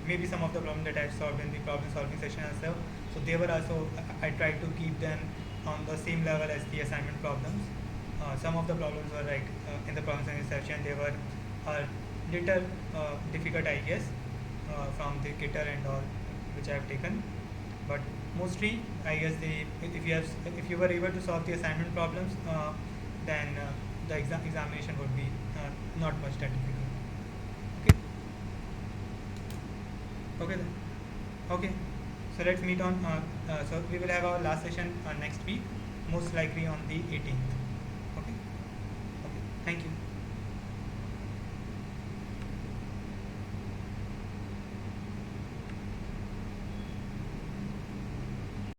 maybe some of the problems that I have solved in the problem solving session as well. So they were also, I tried to keep them on the same level as the assignment problems. Some of the problems were like in the problem solving session, they were a little difficult, I guess, from the Gitter and all which I have taken. But mostly, I guess if you were able to solve the assignment problems, then the examination would be not much that difficult. Okay. Okay then. Okay. So let's meet on. So we will have our last session next week, most likely on the 18th. Thank you.